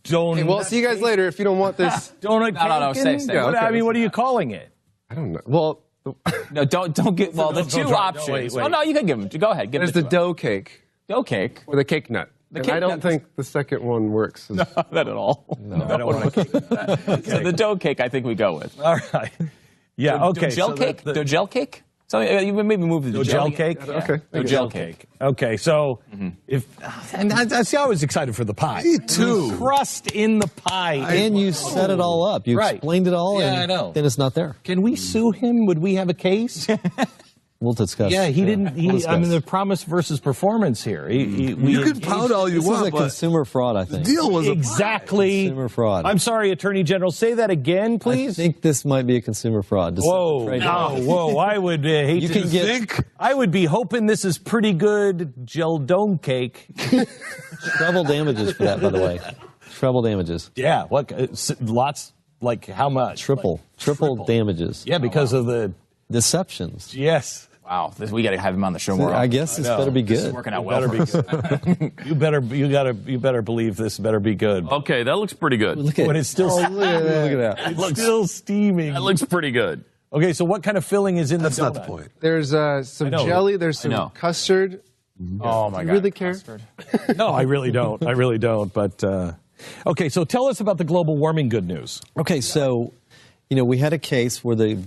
donut? Hey, well, see you guys later if you don't want this. Donut No, cake? stay. Yeah, okay. I mean, what are you calling it? I don't know. Well... No, don't get. Well, the two options. wait. Oh no, you can give them. Go ahead. Give There's them the dough cake dough cake. or the cake nut. And cake I don't nut- think the second one works. Not at all. No, I don't want a cake. So the dough cake, I think we go with. All right. Yeah, okay. Gel cake. The gel cake. So you maybe move to the gel cake? Okay. The gel cake. Okay, so and I was excited for the pie. Me too. Crust in the pie. And you set it all up. You Right. explained it all, Yeah, and I know. then it's not there. Can we sue him? Would we have a case? We'll discuss. Yeah, he didn't. We'll discuss. I mean, the promise versus performance here. You can pout all you This is want, a but consumer fraud, I the think. deal was exactly. Consumer fraud. I'm sorry, Attorney General. Say that again, I please. think this might be a consumer fraud. Whoa, Trade whoa! I would hate You to can get- think. I would be hoping this is pretty good geldome cake. treble damages for that, by the way. Treble damages. Yeah, what? Lots. Like how much? Triple damages. Yeah, because of the Deceptions. yes. Wow, we got to have him on the show more. I guess this better be This is good. working out well. Better For be us. good. You better believe this better be good. Okay, that looks pretty good. Look at But it's still look at that. it's still steaming. That looks pretty good. Okay, so what kind of filling is in That's the donut? not the point. There's some know. jelly. There's some know. custard. Oh my You God. really care? Custard. No, I really don't. I really don't. But okay, so tell us about the global warming good news. Okay, so, we had a case where the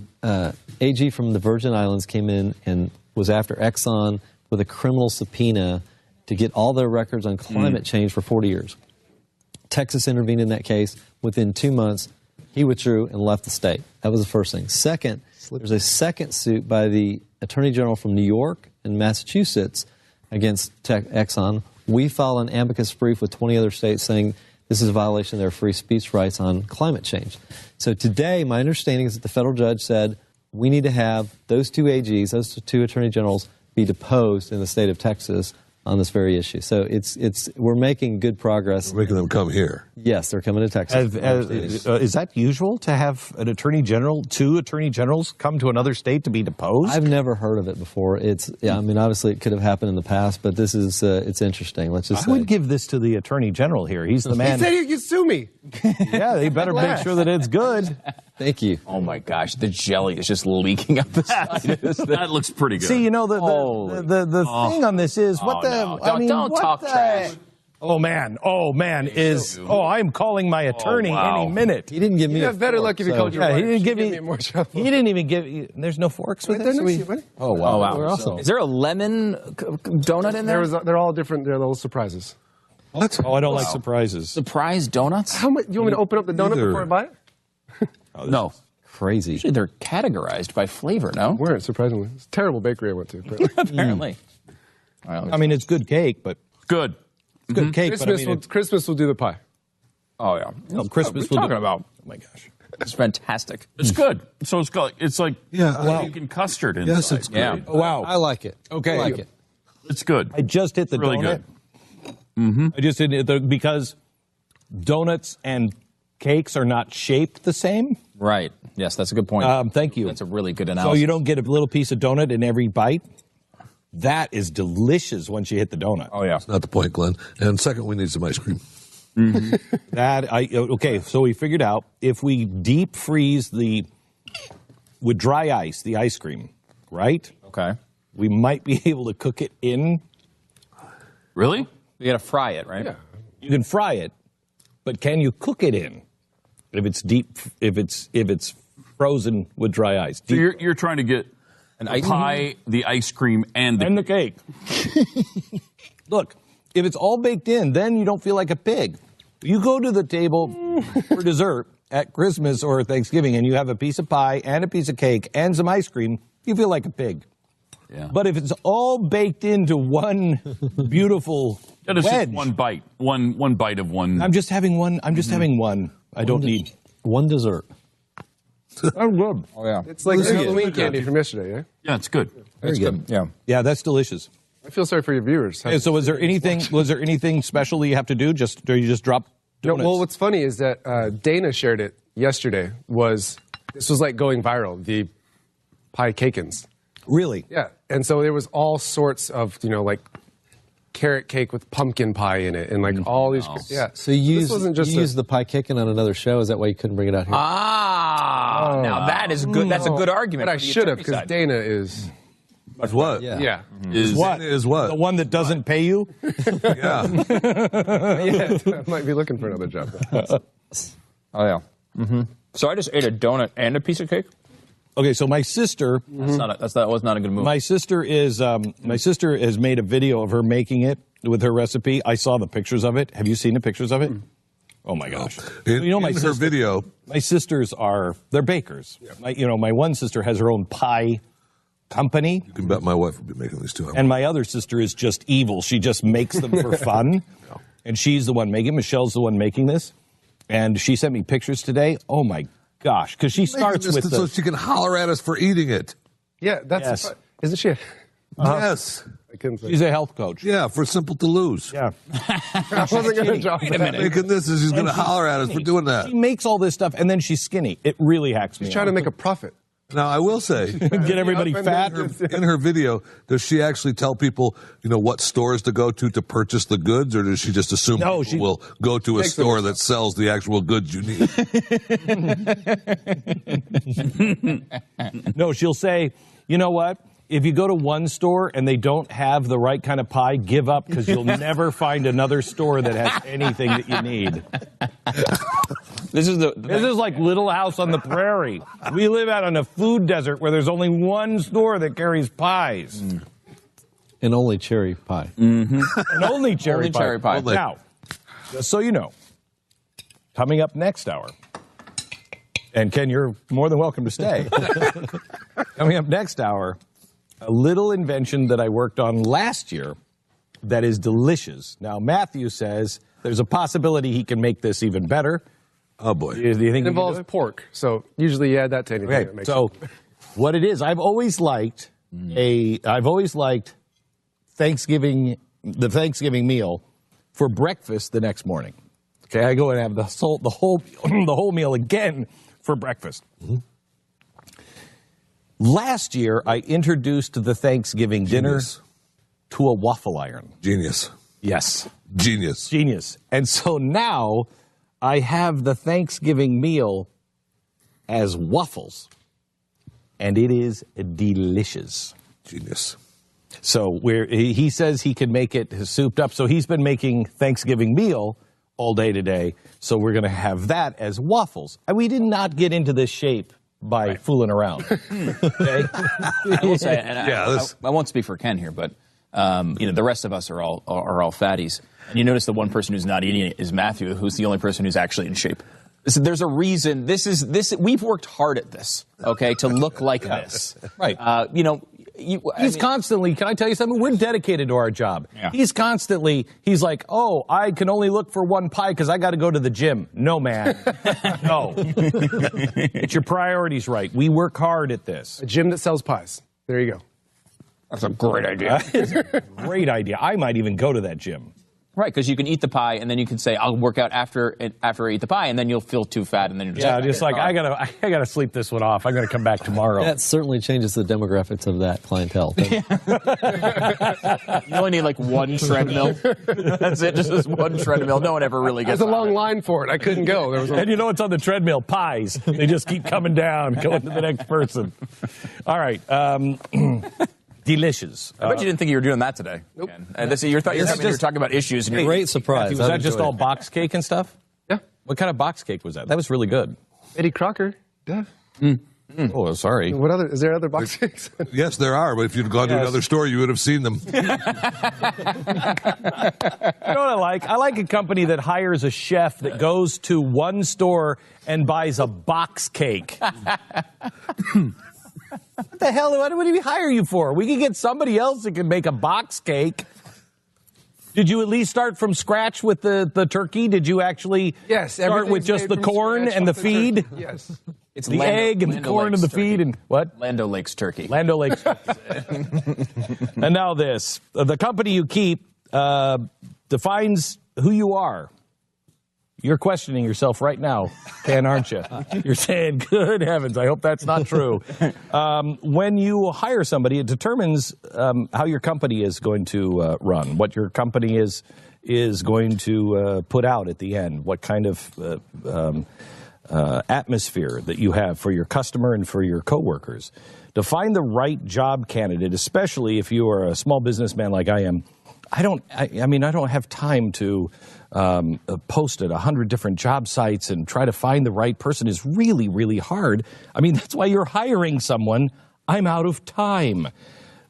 AG from the Virgin Islands came in and was after Exxon with a criminal subpoena to get all their records on climate change for 40 years. Texas intervened in that case. Within 2 months, he withdrew and left the state. That was the first thing. Second, there's a second suit by the Attorney General from New York and Massachusetts against Exxon. We filed an amicus brief with 20 other states saying this is a violation of their free speech rights on climate change. So today, my understanding is that the federal judge said we need to have those two AGs, those two attorney generals, be deposed in the state of Texas on this very issue. So we're making good progress. We're making them come here. Yes, they're coming to Texas. Is that usual to have an attorney general, two attorney generals come to another state to be deposed? I've never heard of it before. Obviously it could have happened in the past, but this is it's interesting. Let's just I would give this to the attorney general here. He's the He man. said you could sue me. Yeah, they better make sure that it's good. Thank you. Oh my gosh, the jelly is just leaking up the side. That looks pretty good. See, the thing on this is what the. no. I mean, Don't what talk the- trash. Oh man, I'm calling my attorney any minute. He didn't give me. You have better luck if you called your Yeah, wife. he didn't give She'd me more trouble. He didn't even give you. There's no forks with They're it. next to you, buddy. Oh wow, We're awesome. Is there a lemon donut in there? They're all different. They're little surprises. What? Oh, I don't like surprises. Surprise donuts? How much? You want me to open up the donut Either. before I buy it? No. Crazy. Usually they're categorized by flavor, no? Weren't, surprisingly. It's a terrible bakery I went to. apparently. Apparently. I mean, it's good cake, but Good. it's good cake. But I mean, Christmas will do the pie. Oh, yeah. Christmas. What are you will do- talking about? Oh my gosh. It's fantastic. It's good. So it's like Yeah, pumpkin custard inside. yes, it's great. Yeah. Oh, wow. I like it. Okay. I like it. It's good. I just hit the Really donut. good. I just hit the because donuts and cakes are not shaped the same. Right. Yes, that's a good point. Thank you. That's a really good So analysis. you don't get a little piece of donut in every bite. That is delicious once you hit the donut. Oh, yeah. Not the point, Glenn. And second, we need some ice cream. Okay, so we figured out if we deep freeze with dry ice, the ice cream, right? Okay. We might be able to cook it in. Really? You got to fry it, right? Yeah. You can fry it, but can you cook it in? If it's deep, if it's frozen with dry ice, So deep, you're trying to get An the ice pie, the ice cream, and the and the cake. Look, if it's all baked in, then you don't feel like a pig. You go to the table for dessert at Christmas or Thanksgiving, and you have a piece of pie and a piece of cake and some ice cream. You feel like a pig. Yeah. But if it's all baked into one beautiful That is wedge, just one bite. One bite of one. I'm just having one. I'm just having one. I don't need. One dessert. I'm good. Oh, yeah. It's like Very good. Halloween candy from yesterday, yeah? Yeah, it's good. That's good. Yeah. Yeah, that's delicious. I feel sorry for your viewers. Hey, so was there anything special that you have to do? Or you just drop No, donuts? well, what's funny is that Dana shared it yesterday. This was like going viral, the pie cakins. Really? Yeah, and so there was all sorts of, like carrot cake with pumpkin pie in it, and like all these. Yeah. So you This wasn't just used the pie kicking on another show. Is that why you couldn't bring it out here? Now that is good. That's a good argument. But I for the should have, attorney because side. Dana is. What? Yeah. Is What? Is what? The one that doesn't pay you? Yeah. Yeah, I might be looking for another job. Oh, yeah. Mm-hmm. So I just ate a donut and a piece of cake? Okay, so my sister, That was not a good move. my sister has made a video of her making it with her recipe. I saw the pictures of it. Have you seen the pictures of it? Oh my gosh! In my her sister- video, My sisters they're bakers. My one sister has her own pie company, you can bet my wife will be making these too. and my other sister is just evil. She just makes them for fun, and she's the one making. Michelle's the one making this, and she sent me pictures today. Oh my gosh! Because she starts with so she can holler at us for eating it. Yeah, that's. Yes. Isn't she? Yes. I couldn't say. she's a health coach. Yeah, for simple to lose. Yeah. I wasn't going to drop that. Making this is she's going to holler at us for doing that. She makes all this stuff, and then she's skinny. It really hacks me. She's trying to make a profit. Now, I will say, get everybody fat. in her video, does she actually tell people, what stores to go to purchase the goods, or does she just assume No, people she will go to a makes them store that sells the actual goods you need? No, she'll say, you know what? If you go to one store and they don't have the right kind of pie, give up, because you'll never find another store that has anything that you need. This is This is like Little House on the Prairie. We live out on a food desert where there's only one store that carries pies. And only cherry pie. And only cherry Only pie. cherry pie. Now, just so you know, coming up next hour, and Ken, you're more than welcome to stay. Coming up next hour, a little invention that I worked on last year that is delicious. Now, Matthew says there's a possibility he can make this even better. Oh, boy. Do you think It he can involves do it? pork, so usually you add that to anything. Okay, that makes so it. what it is, I've always liked the Thanksgiving meal for breakfast the next morning. Okay, I go and have the whole meal again for breakfast. Last year, I introduced the Thanksgiving dinner to a waffle iron. Genius. Yes, Genius. genius. And so now I have the Thanksgiving meal as waffles, and it is delicious. Genius. So he says he can make it souped up. So he's been making Thanksgiving meal all day today. So we're going to have that as waffles. And we did not get into this shape by fooling around. Okay? I will say, and I won't speak for Ken here, but the rest of us are all fatties. And you notice the one person who's not eating it is Matthew, who's the only person who's actually in shape. So there's a reason. We've worked hard at this, okay, to look like this. Right. He's constantly, can I tell you something? We're dedicated to our job. Yeah. He's like, oh, I can only look for one pie because I got to go to the gym. No, man. No. Get your priorities right. We work hard at this. A gym that sells pies. There you go. That's a great idea. It's a great idea. I might even go to that gym. Right, because you can eat the pie, and then you can say, "I'll work out after I eat the pie," and then you'll feel too fat, and then you're just I gotta sleep this one off. I'm gonna come back tomorrow. That certainly changes the demographics of that clientele. You only need like one treadmill. That's it, just this one treadmill. No one ever really gets. There's a long line for it. I couldn't go. And you know what's on the treadmill? Pies. They just keep coming down, going to the next person. All right. Delicious. I bet you didn't think you were doing that today. Nope. You were talking about issues. And great surprise. Was that just all box cake and stuff? Yeah. What kind of box cake was that? That was really good. Eddie Crocker. Yeah. Oh, sorry. Is there other box cakes? Yes, there are, but if you'd gone to another store, you would have seen them. You know what I like? I like a company that hires a chef that goes to one store and buys a box cake. What the hell? What do we hire you for? We can get somebody else that can make a box cake. Did you at least start from scratch with the turkey? Did you actually start with just the corn and the feed? Yes. It's the egg and the corn and the feed and what? Lando Lakes turkey. Lando Lakes turkey. And now this. The company you keep defines who you are. You're questioning yourself right now, Ken, aren't you? You're saying, good heavens, I hope that's not true. When you hire somebody, it determines how your company is going to run, what your company is going to put out at the end, what kind of atmosphere that you have for your customer and for your coworkers. To find the right job candidate, especially if you are a small businessman like I am, I don't have time to post at 100 different job sites and try to find the right person is really, really hard. I mean, that's why you're hiring someone. I'm out of time.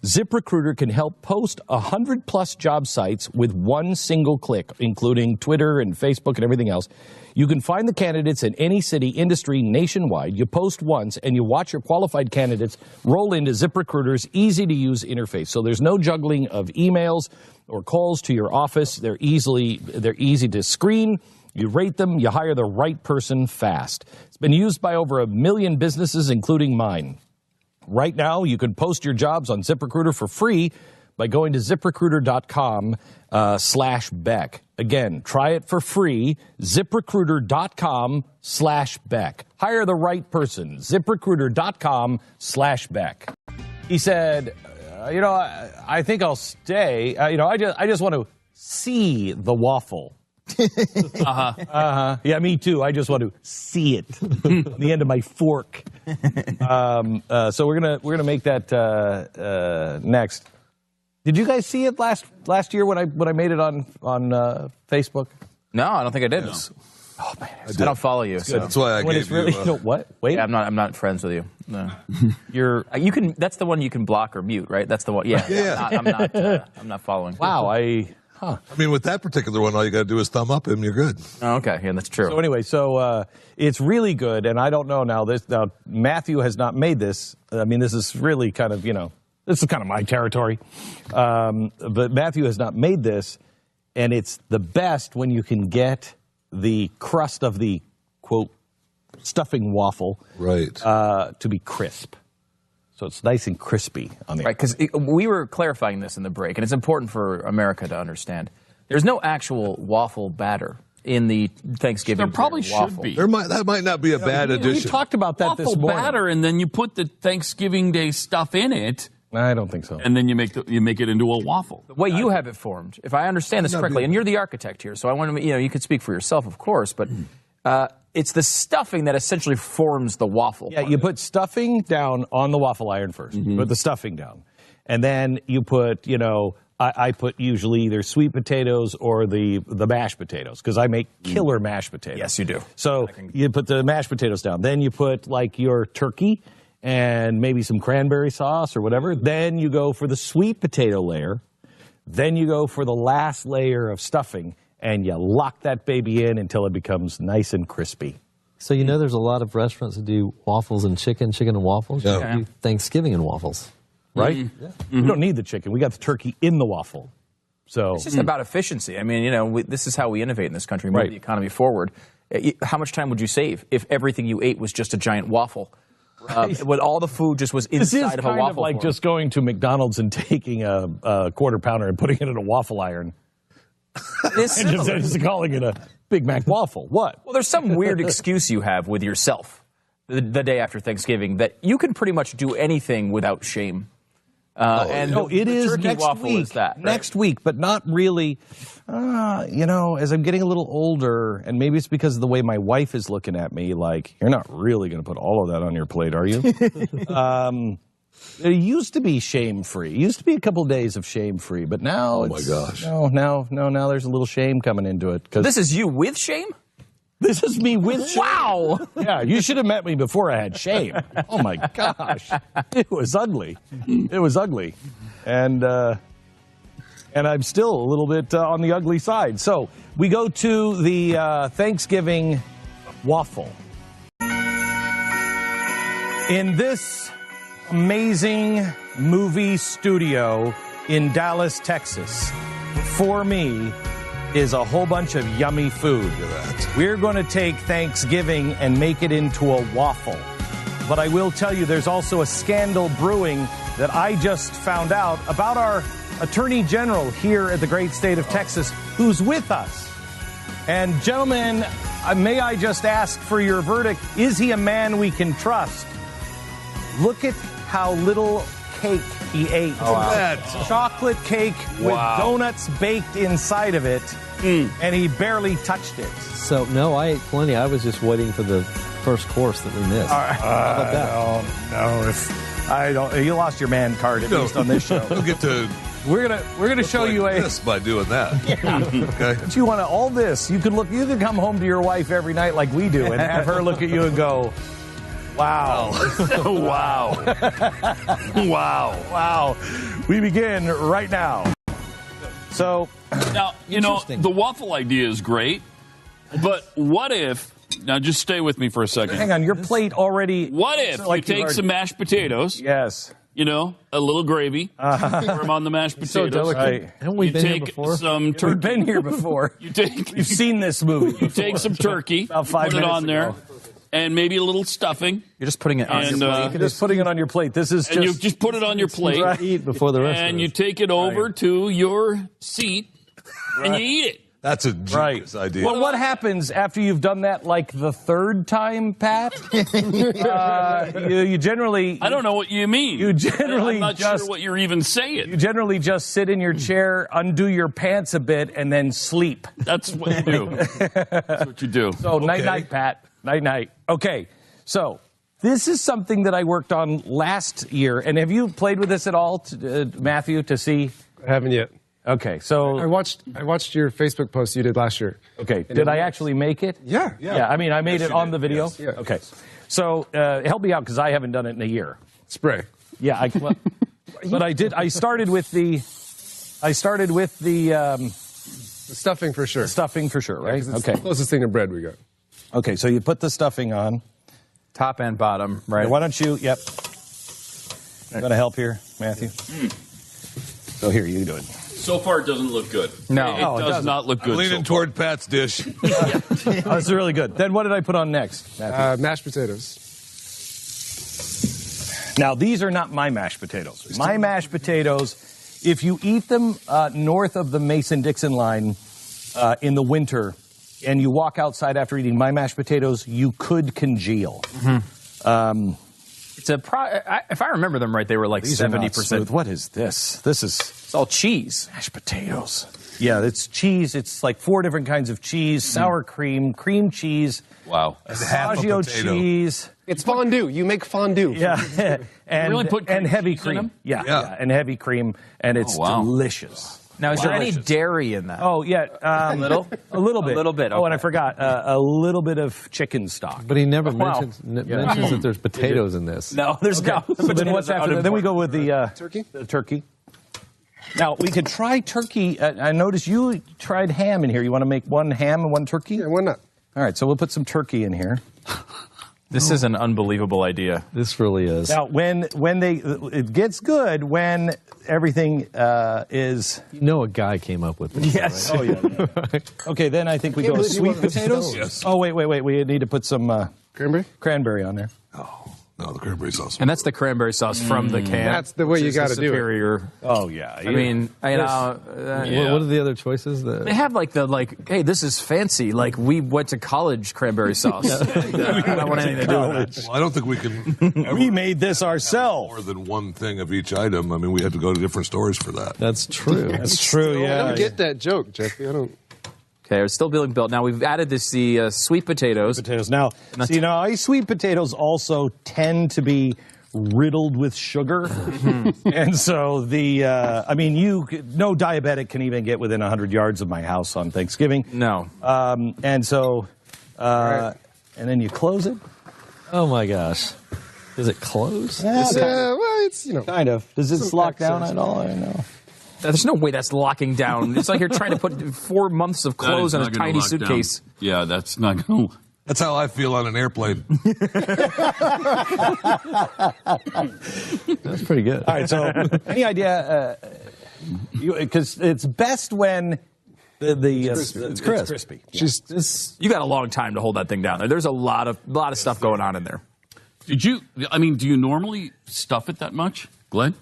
ZipRecruiter can help post 100+ job sites with one single click, including Twitter and Facebook and everything else. You can find the candidates in any city, industry, nationwide. You post once, and you watch your qualified candidates roll into ZipRecruiter's easy-to-use interface. So there's no juggling of emails or calls to your office. They're easy to screen. You rate them. You hire the right person fast. It's been used by over 1 million businesses, including mine. Right now, you can post your jobs on ZipRecruiter for free by going to ZipRecruiter.com/Beck. Again, try it for free, ZipRecruiter.com/Beck. Hire the right person, ZipRecruiter.com/Beck. He said, I think I'll stay. I just want to see the waffle. Yeah, me too. I just want to see it. The end of my fork. So we're gonna make that next. Did you guys see it last year when I made it on Facebook? No, I don't think I did. No. Oh man, I don't follow you. So. That's why I gave you. What? Wait, yeah, I'm not friends with you. No, you're. You can. That's the one you can block or mute, right? That's the one. Yeah. I'm not following. Wow, I mean, with that particular one, all you got to do is thumb up him. You're good. Oh, okay, yeah, that's true. So anyway, it's really good, and I don't know now. Matthew has not made this. I mean, this is really kind of this is kind of my territory. But Matthew has not made this, and it's the best when you can get the crust of the quote stuffing waffle to be crisp. So it's nice and crispy on the right, because we were clarifying this in the break, and it's important for America to understand. There's no actual waffle batter in the Thanksgiving. There probably should be. That might not be a bad addition. We talked about that this morning. Waffle batter, and then you put the Thanksgiving Day stuff in it. I don't think so. And then you make it into a waffle. The way you have it formed, if I understand this correctly, and you're the architect here, so I want to, you could speak for yourself, of course, but it's the stuffing that essentially forms the waffle. Yeah, you put stuffing down on the waffle iron first. Mm-hmm. Put the stuffing down. and then you put, I put usually either sweet potatoes or the mashed potatoes because I make killer mashed potatoes. Yes, you do. So you put the mashed potatoes down. Then you put like your turkey and maybe some cranberry sauce or whatever. Then you go for the sweet potato layer. Then you go for the last layer of stuffing, and you lock that baby in until it becomes nice and crispy. So there's a lot of restaurants that do waffles and chicken and waffles. Yeah. You do Thanksgiving and waffles. Right? Mm-hmm. We don't need the chicken. We got the turkey in the waffle. So It's just about efficiency. I mean, this is how we innovate in this country, move the economy forward. How much time would you save if everything you ate was just a giant waffle? When all the food just was inside of a waffle. This is like just going to McDonald's and taking a quarter pounder and putting it in a waffle iron. It's and just calling it a Big Mac waffle. What? Well, there's some weird excuse you have with yourself the day after Thanksgiving that you can pretty much do anything without shame. It is turkey next waffle week. Is that, right? Next week, but not really. As I'm getting a little older, and maybe it's because of the way my wife is looking at me, like, you're not really going to put all of that on your plate, are you? It used to be shame-free. It used to be a couple days of shame-free, but now Oh, my gosh. Now there's a little shame coming into it. This is you with shame? This is me with shame. Wow! Yeah, you should have met me before I had shame. Oh, my gosh. It was ugly. It was ugly. And I'm still a little bit on the ugly side. So we go to the Thanksgiving waffle. In this amazing movie studio in Dallas, Texas, for me, is a whole bunch of yummy food. We're going to take Thanksgiving and make it into a waffle. But I will tell you, there's also a scandal brewing that I just found out about our Attorney General here at the great state of Texas, who's with us. And gentlemen, may I just ask for your verdict, is he a man we can trust? Look at how little cake he ate. Oh, wow. Chocolate cake with donuts baked inside of it, and he barely touched it. So, no, I ate plenty. I was just waiting for the first course that we missed. All right. No. You lost your man card, at least on this show. You'll get to... We're gonna show you this by doing that. Yeah. Okay. But you want all this. You could come home to your wife every night like we do and have her look at you and go, wow. Wow. Wow. We begin right now. So now, the waffle idea is great, but what if, now just stay with me for a second. Hang on, your plate already. What if you take some mashed potatoes? Yes. A little gravy. Pour them on the mashed potatoes. So delicate. Haven't we been here take before? some turkey. We've been here before. You've seen this movie. You take some turkey, About 5 put it minutes on there, ago. and maybe a little stuffing. You're just putting it on your plate. You're just putting it on your plate. This is And you just put it on your plate. Eat before the rest And of you us. take it over to your seat, and you eat it. That's a genius idea. Well, what happens after you've done that like the third time, Pat? You generally... I don't know what you mean. You generally I'm not just... sure what you're even saying. You generally just sit in your chair, undo your pants a bit, and then sleep. That's what you do. That's what you do. So night-night, Pat. Night-night. Okay, so this is something that I worked on last year. And have you played with this at all, Matthew, to see? I haven't yet. Okay, so... I watched your Facebook post you did last year. Okay, did I actually make it? Yeah. Yeah, I mean, I made it on the video? Yes, yeah. Okay. So help me out because I haven't done it in a year. Spray. Yeah, but I did. I started with the The stuffing for sure. stuffing for sure, right? It's Okay. the closest thing to bread we got. Okay, so you put the stuffing on. Top and bottom, right? Why don't you? Yep. I'm going to help here, Matthew. So here, you do it. So far, it doesn't look good. No. It No, it does doesn't. not look good. I'm leaning toward Pat's dish. Oh, this is really good. Then what did I put on next, Matthew? Mashed potatoes. Now, these are not my mashed potatoes. My mashed potatoes, if you eat them north of the Mason-Dixon line in the winter, and you walk outside after eating my mashed potatoes, you could congeal. Mm-hmm. It's if I remember them right, they were like 70%. What is this? It's all cheese. Mashed potatoes. Yeah, it's cheese. It's like 4 different kinds of cheese, sour cream, cream cheese, Wow. half a Pistaggio potato. cheese, It's fondue. You make fondue. Yeah, and Really put cream and heavy cheese in cream. them? Yeah, and heavy cream, and it's wow. delicious. Now, is there any dairy in that? Oh yeah, a little? a little bit, A little bit, Oh, and I okay. forgot a little bit of chicken stock. But he never Wow. mentions that there's potatoes in this. No, there's no. So then what's after that? Then we go with the Turkey? The turkey. Now we could try turkey. I noticed you tried ham in here. You want to make one ham and one turkey? Yeah, why not? All right, so we'll put some turkey in here. This is an unbelievable idea. This really is. Now, it gets good when everything is. You know a guy came up with this. Yes. Oh yeah. Okay, then I think we go with sweet potatoes. Yes. Oh wait. We need to put some Cranberry? cranberry on there. No, the cranberry sauce. And that's the cranberry sauce from the can. That's the way which you is the gotta do it. superior. Oh yeah. I mean, you know, What are the other choices? they have hey, this is fancy. Like we went to college cranberry sauce. I don't want anything to do with that. Well, I don't think we can We made this ourselves. more than one thing of each item. I mean, we have to go to different stores for that. That's true. That's true. I Yeah. don't get that joke, Jeffy. I don't. Okay, it's still being built. Now we've added the sweet potatoes. Potatoes. Now, see, sweet potatoes also tend to be riddled with sugar, and so no diabetic can even get within 100 yards of my house on Thanksgiving. No. And so, and then you close it. Oh my gosh. Does it close? Yeah, well, it's, Kind of. Does it Some lock down accents. at all? I don't know. There's no way that's locking down. It's like you're trying to put 4 months of That clothes is on a not gonna tiny lock down. suitcase. Yeah, that's not going to. That's how I feel on an airplane. That's pretty good. All right. So, any idea? Because it's best when it's crispy. You got a long time to hold that thing down there. There's a lot of stuff going on in there. Do you normally stuff it that much, Glenn?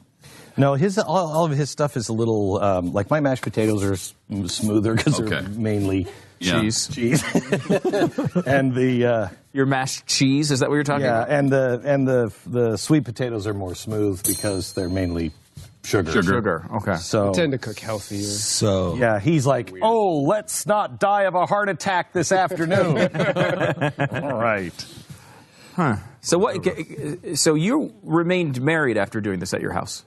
No, all of his stuff is a little like my mashed potatoes are smoother because Okay. they're mainly Yeah. cheese, and Your mashed cheese, is that what you're talking about? and the sweet potatoes are more smooth because they're mainly sugar. Sugar. Okay. So tend to cook healthier. So yeah, he's like, oh, let's not die of a heart attack this afternoon. All right. So what? So you remained married after doing this at your house?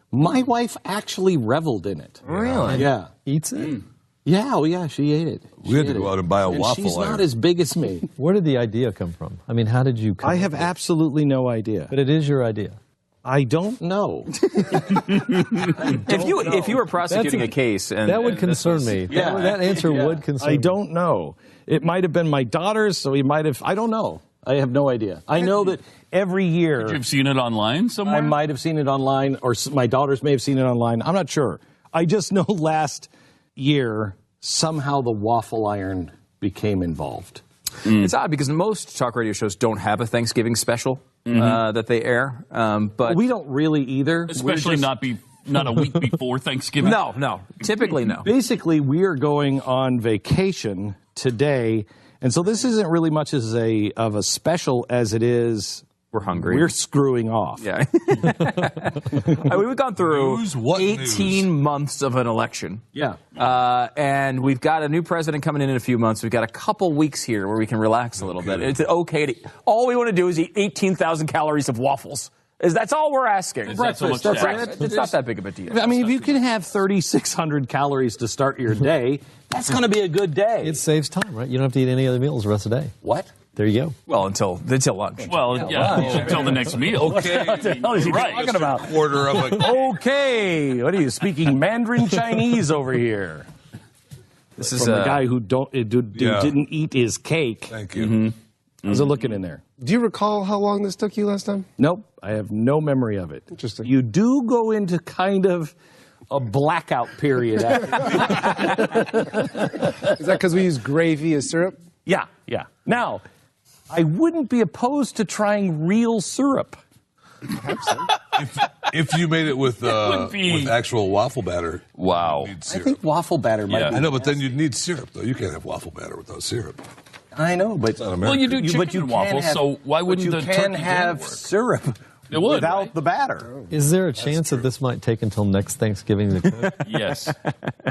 My wife actually reveled in it. Really? Yeah. Eats it? Yeah, oh yeah, she ate it. we had to go out and buy a And waffle she's iron. not as big as me. Where did the idea come from? I mean, how did you come I up have with it? absolutely no idea. But it is your idea. I don't know. If you were prosecuting a case, and That would and this concern was- me. Yeah. That answer would concern I me. don't know. It might have been my daughter's, so he might have. I don't know. I have no idea. I know that every year You've seen it online somewhere? I might have seen it online, or my daughters may have seen it online. I'm not sure. I just know last year somehow the waffle iron became involved. It's odd because most talk radio shows don't have a Thanksgiving special that they air. But We don't really either. We're Especially just- not a week before Thanksgiving. no, typically no. Basically, we are going on vacation today, and so this isn't really much of a special as it is. We're hungry. We're screwing off. Yeah. We've gone through News? What 18 months of an election. Yeah. And we've got a new president coming in a few months. We've got a couple weeks here where we can relax a little bit. It's okay to. All we want to do is eat 18,000 calories of waffles. That's all we're asking. Is that so much That's fat? It's not that big of a deal. I mean, if you can have 3,600 calories to start your day, that's going to be a good day. It saves time, right? You don't have to eat any other meals the rest of the day. What? There you go. Well, until lunch. Well, until the next meal. Okay. What the hell is he Right. talking about? Quarter of a. Okay. What are you speaking Mandarin Chinese over here? This is From the guy who didn't eat his cake. Thank you. How's it looking in there? Do you recall how long this took you last time? Nope, I have no memory of it. Interesting. You do go into kind of a blackout period. After. Is that because we use gravy as syrup? Yeah. Now, I wouldn't be opposed to trying real syrup. If you made it with be- with actual waffle batter. Wow. You'd need I syrup. think waffle batter might Yeah. be. I know, but then you'd need syrup, though. You can't have waffle batter without syrup. I know, but not Well, you do but chicken you and can waffles, have- so why wouldn't but the you can turkey have work? syrup It would, without right? the batter. Is there a chance that this might take until next Thanksgiving to cook? Yes.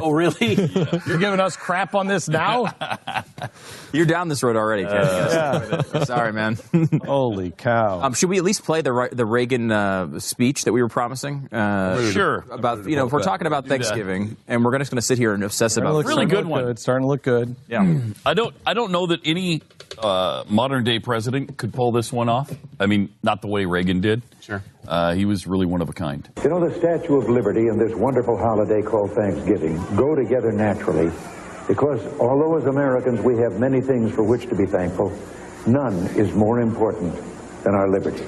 Oh, really? You're giving us crap on this now? You're down this road already, Ken. Sorry, man. Holy cow. Should we at least play the Reagan speech that we were promising? Sure. About, if we're talking about Thanksgiving, and we're just going to sit here and obsess about Really good one. It's starting to look good. Yeah. I don't know that any modern day president could pull this one off. I mean, not the way Reagan did. Sure. He was really one of a kind. You know, the Statue of Liberty and this wonderful holiday called Thanksgiving go together naturally because although as Americans we have many things for which to be thankful, none is more important than our liberty.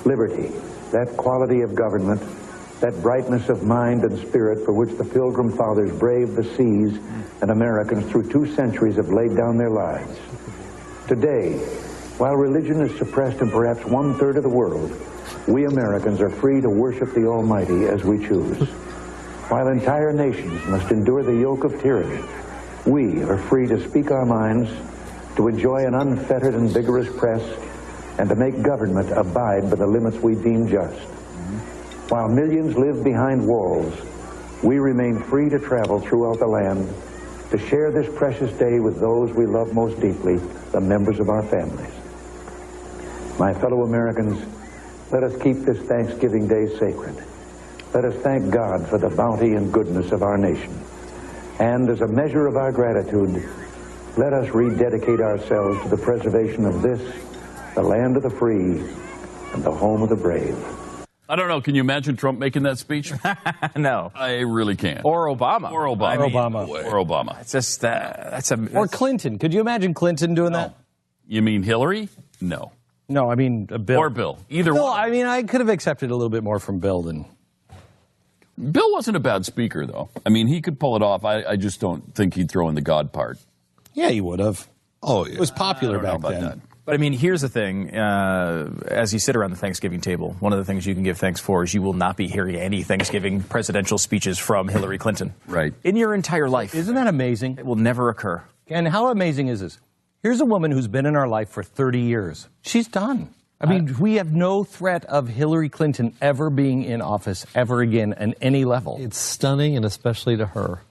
Liberty, that quality of government, that brightness of mind and spirit for which the Pilgrim Fathers braved the seas and Americans through 2 centuries have laid down their lives. Today, while religion is suppressed in perhaps 1/3 of the world, we Americans are free to worship the Almighty as we choose. While entire nations must endure the yoke of tyranny, we are free to speak our minds, to enjoy an unfettered and vigorous press, and to make government abide by the limits we deem just. While millions live behind walls, we remain free to travel throughout the land, to share this precious day with those we love most deeply, the members of our families. My fellow Americans, let us keep this Thanksgiving Day sacred. Let us thank God for the bounty and goodness of our nation. And as a measure of our gratitude, let us rededicate ourselves to the preservation of this, the land of the free, and the home of the brave. I don't know. Can you imagine Trump making that speech? No. I really can't. Or Obama. Or Obama. I mean, Or Obama. It's just that's a. Or Clinton. Could you imagine Clinton doing that? You mean Hillary? No. No, I mean Bill. Or Bill. Either Bill, one. I mean, I could have accepted a little bit more from Bill than... Bill wasn't a bad speaker, though. I mean, he could pull it off. I just don't think he'd throw in the God part. Yeah, he would have. Oh, yeah. It was popular I don't know back about then. that. But I mean, here's the thing. As you sit around the Thanksgiving table, one of the things you can give thanks for is you will not be hearing any Thanksgiving presidential speeches from Hillary Clinton. Right. In your entire life. Isn't that amazing? It will never occur. And how amazing is this? Here's a woman who's been in our life for 30 years. She's done. I mean, we have no threat of Hillary Clinton ever being in office ever again at any level. It's stunning, and especially to her.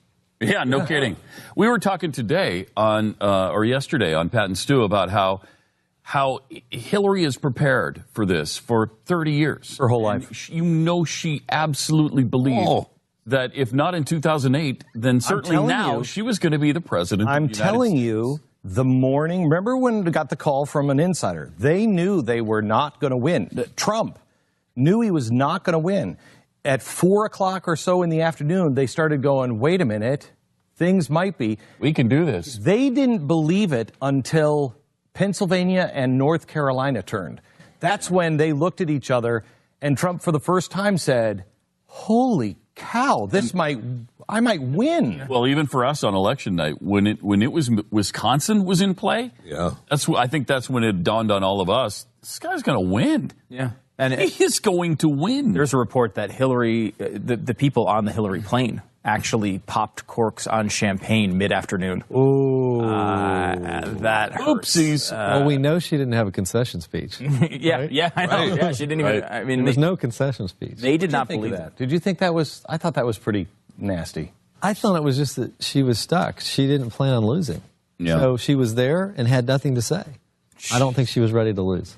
Yeah, no kidding. We were talking today or yesterday on Pat and Stu about how Hillary is prepared for this for 30 years. Her whole life. She absolutely believed that if not in 2008, then certainly now she was going to be the president. I'm of the United telling States. you, the morning, remember when we got the call from an insider? They knew they were not going to win. Trump knew he was not going to win. At 4 o'clock or so in the afternoon, they started going, wait a minute, things might be. We can do this. They didn't believe it until Pennsylvania and North Carolina turned. That's when they looked at each other, and Trump for the first time said, holy cow, I might win. Well, even for us on election night, when it was Wisconsin was in play, I think that's when it dawned on all of us, this guy's going to win. Yeah. And he is going to win. There's a report that Hillary, the people on the Hillary plane actually popped corks on champagne mid-afternoon. Ooh. That hurts. Oopsies. Well, we know she didn't have a concession speech. Yeah, I know. Yeah, she didn't even. I mean, There was no concession speech. They did not think believe of that. Did you think that was? I thought that was pretty nasty. I thought it was just that she was stuck. She didn't plan on losing. Yeah. So she was there and had nothing to say. I don't think she was ready to lose.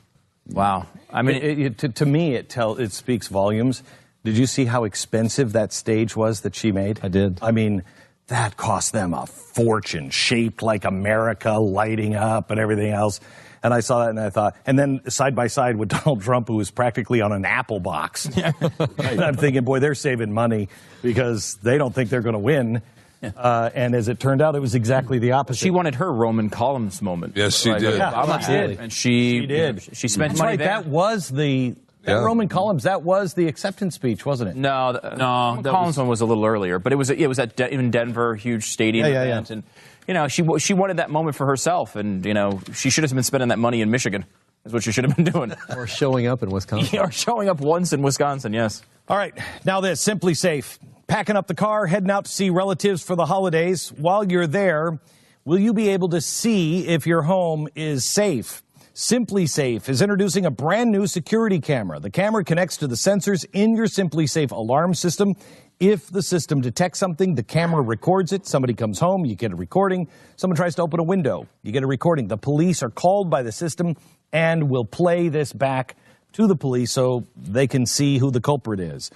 Wow. I mean, To me, it speaks volumes. Did you see how expensive that stage was that she made? I did. I mean, that cost them a fortune, shaped like America, lighting up and everything else. And I saw that and I thought, and then side by side with Donald Trump, who was practically on an Apple box. And I'm thinking, boy, they're saving money because they don't think they're going to win. And as it turned out, it was exactly the opposite. she wanted her Roman columns moment. Yes, she did. Yeah, Obama did. And she did. She spent That's money right. there. That was the Roman columns. That was the acceptance speech, wasn't it? No, that Collins one was a little earlier, but it was in Denver, huge stadium event, and she wanted that moment for herself, and she should have been spending that money in Michigan. Is what she should have been doing, Or showing up in Wisconsin. or showing up once in Wisconsin. Yes. All right, now this, Simply Safe. Packing up the car, heading out to see relatives for the holidays. While you're there, will you be able to see if your home is safe? Simply Safe is introducing a brand new security camera. The camera connects to the sensors in your Simply Safe alarm system. If the system detects something, the camera records it. Somebody comes home, you get a recording. Someone tries to open a window, you get a recording. The police are called by the system and will play this back to the police so they can see who the culprit is.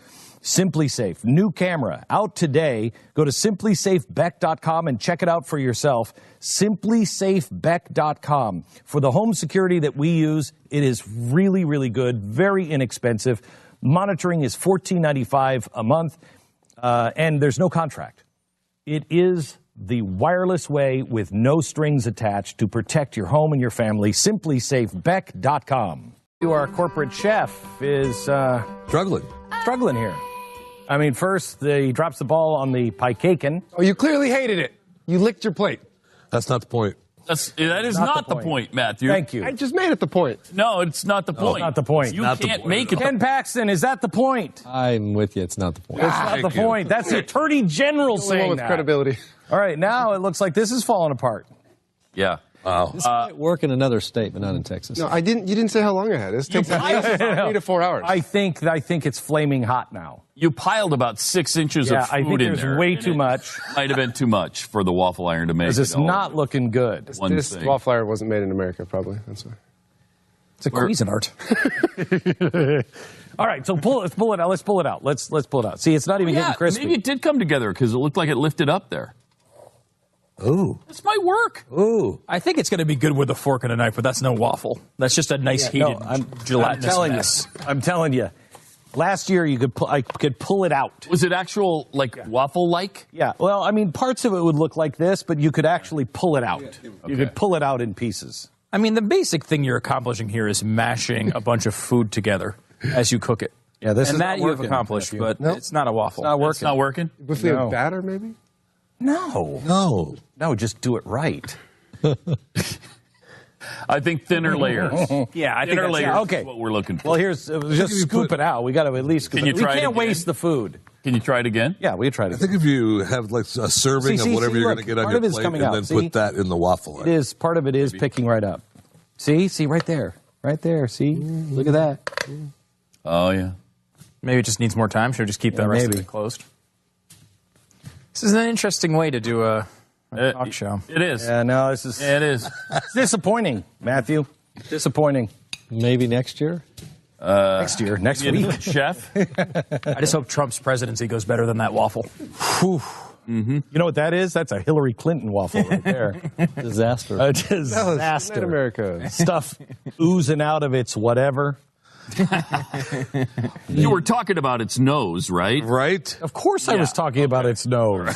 Simply Safe, new camera, out today. Go to simplysafebeck.com and check it out for yourself. Simplysafebeck.com. For the home security that we use, it is really, really good, very inexpensive. Monitoring is $14.95 a month, and there's no contract. It is the wireless way with no strings attached to protect your home and your family. Simplysafebeck.com. Our corporate chef is Struggling here. I mean, first, he drops the ball on the pie-cakin. Oh, you clearly hated it. You licked your plate. That's not the point. That is not the point, Matthew. Thank you. I just made it the point. No, it's not the point. It's not the point. You Not the can't point. make it. Ken Paxton, is that the point? I'm with you. It's not the point. It's not the point. That's the Attorney General Only one saying with that. credibility. All right, now it looks like this is falling apart. Yeah. Wow. This might work in another state, but not in Texas. No, I didn't. You didn't say how long I had. This takes 3 to 4 hours. I think it's flaming hot now. You piled about 6 inches Yeah, of food I think in there's there. way and too it much. Might have been too much for the waffle iron to make. Because it's it all not looking good. one This thing. waffle iron wasn't made in America, probably. That's why. It's a Cuisinart. All right, so let's pull it out. Let's pull it out. Let's pull it out. See, it's not even Yeah, getting crispy. maybe it did come together because it looked like it lifted up there. Ooh. This might work. Ooh. I think it's going to be good with a fork and a knife, but that's no waffle. That's just a nice heated gelatinous mess. I'm telling you. Last year, I could pull it out. Was it actual waffle-like? Yeah, well, I mean, parts of it would look like this, but you could actually pull it out. You could pull it out in pieces. I mean, the basic thing you're accomplishing here is mashing a bunch of food together as you cook it. Yeah, this and is that not you've working, accomplished, Matthew. but it's not a waffle. It's not working? With the batter, maybe? No, just do it right. I think thinner layers. Yeah, I think Thinner that's layers okay. is what we're looking for. Well, just scoop it out. We got to at least scoop Can you it. We try it can't again? waste the food. Can you try it again? Yeah, we tried I it. think if you have like a serving See, of whatever you're look, going to get on part your of it's plate coming and out. then See? put that in the waffle It iron. is. Part of it is picking right up. See, right there. Right there. See? Look at that. Oh, yeah. Maybe it just needs more time. Should we just keep the rest of maybe. it closed? This is an interesting way to do a talk show. It is. Yeah, no, this is It is. it's disappointing, Matthew. Disappointing. Maybe next year? Next year, next week. Chef? I just hope Trump's presidency goes better than that waffle. You know what that is? That's a Hillary Clinton waffle right there. Disaster. A disaster. Not America. Stuff oozing out of its whatever. You were talking about its nose, right? Right? Of course I was talking about its nose.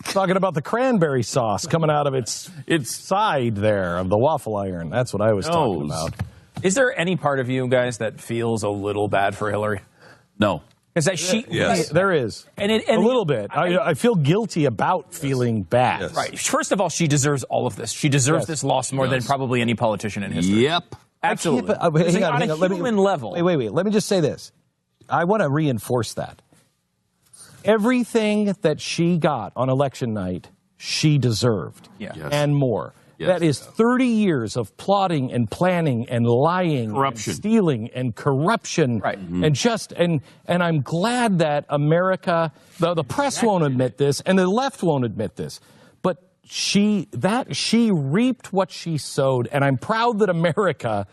Talking about the cranberry sauce coming out of its side there of the waffle iron. That's what I was talking Nose. about. Is there any part of you guys that feels a little bad for Hillary? No. Because that she, Yes. There is. and A little bit. I feel guilty about feeling bad. Yes. right. First of all, she deserves all of this. She deserves this loss more than probably any politician in history. Yep. Absolutely. Hang on, on hang a on. Let me- human level. Wait. Let me just say this. I want to reinforce that. Everything that she got on election night, she deserved. Yeah. Yes. And more. Yes. That is 30 years of plotting and planning and lying, Corruption. and stealing and corruption, Right. and I'm glad that America, the press won't admit this, and the left won't admit this, but she reaped what she sowed, and I'm proud that America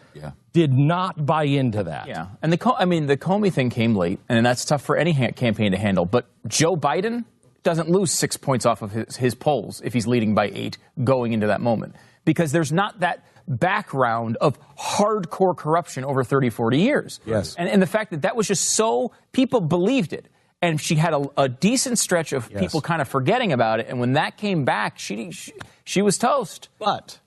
did not buy into that. Yeah, and the Comey thing came late, and that's tough for any campaign to handle. But Joe Biden doesn't lose 6 points off of his polls if he's leading by 8 going into that moment, because there's not that background of hardcore corruption over 30, 40 years. Yes. And the fact that was just so, people believed it. And she had a decent stretch of people kind of forgetting about it. And when that came back, she was toast. But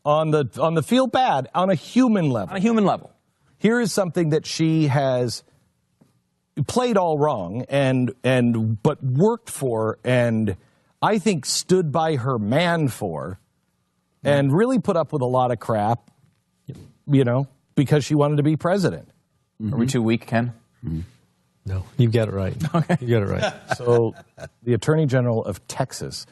on the feel bad, on a human level. On a human level. Here is something that she has played all wrong but worked for, and I think stood by her man for, and really put up with a lot of crap, because she wanted to be president. Are we too weak, Ken? No, you get it right. Okay. You get it right. So the Attorney General of Texas,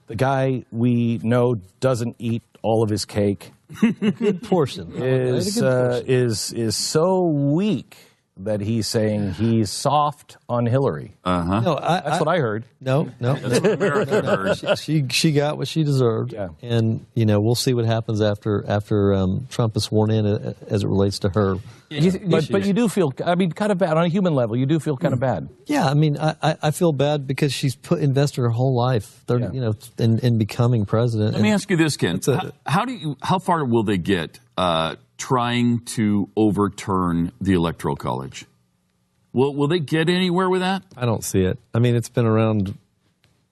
the guy we know doesn't eat all of his cake, Good portion. is so weak that he's saying he's soft on Hillary. No, That's what I heard. No. She got what she deserved. Yeah. And, we'll see what happens after Trump is sworn in as it relates to her. But you do feel, kind of bad. On a human level, you do feel kind of bad. Yeah, I feel bad because she's invested her whole life, in becoming president. Let me ask you this, Ken. How far will they get trying to overturn the Electoral College? Will they get anywhere with that? I don't see it. It's been around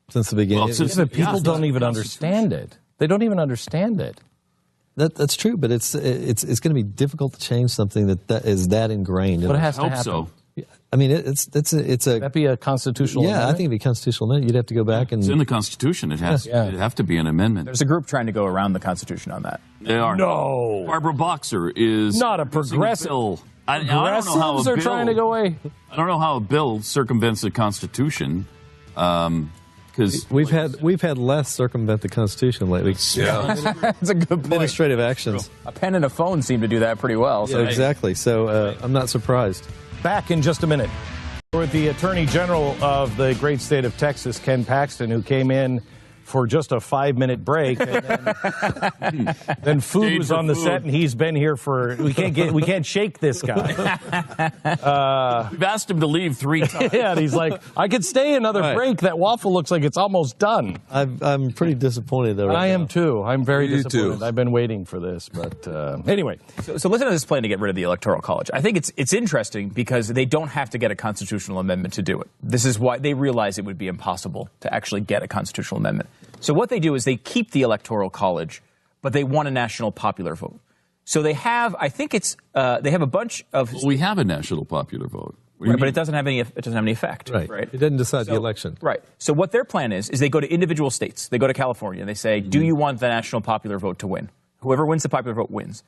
since the beginning. Well, people don't even understand it. They don't even understand it. That's true, but it's going to be difficult to change something that is that ingrained. But it has to happen. So. It's a. That'd be a constitutional amendment? I think it'd be constitutional amendment. You'd have to go back and. It's in the Constitution. It'd have to be an amendment. There's a group trying to go around the Constitution on that. They are. No. Barbara Boxer is not a progressive. I don't know how a bill, are trying to go away. I don't know how a bill circumvents the Constitution. Because we've had less circumvent the Constitution lately. Yeah. That's a good point. Administrative actions. A pen and a phone seem to do that pretty well. Yeah, exactly. So I'm not surprised. Back in just a minute. We're with the Attorney General of the great state of Texas, Ken Paxton, who came in for just a 5-minute break. And then food was on the set, and he's been here for. We can't shake this guy. We've asked him to leave 3 times. Yeah, and he's like, I could stay another break. That waffle looks like it's almost done. I'm pretty disappointed though. I am now. too. I'm very disappointed. Too. I've been waiting for this, but anyway. So listen to this plan to get rid of the Electoral College. I think it's interesting because they don't have to get a constitutional amendment to do it. This is why they realize it would be impossible to actually get a constitutional amendment. So what they do is they keep the Electoral College, but they want a national popular vote. So they have, I think they have a bunch of. We have a national popular vote. Right, but it doesn't have any effect. Right. It doesn't decide the election. Right. So what their plan is they go to individual states. They go to California and they say, do you want the national popular vote to win? Whoever wins the popular vote wins.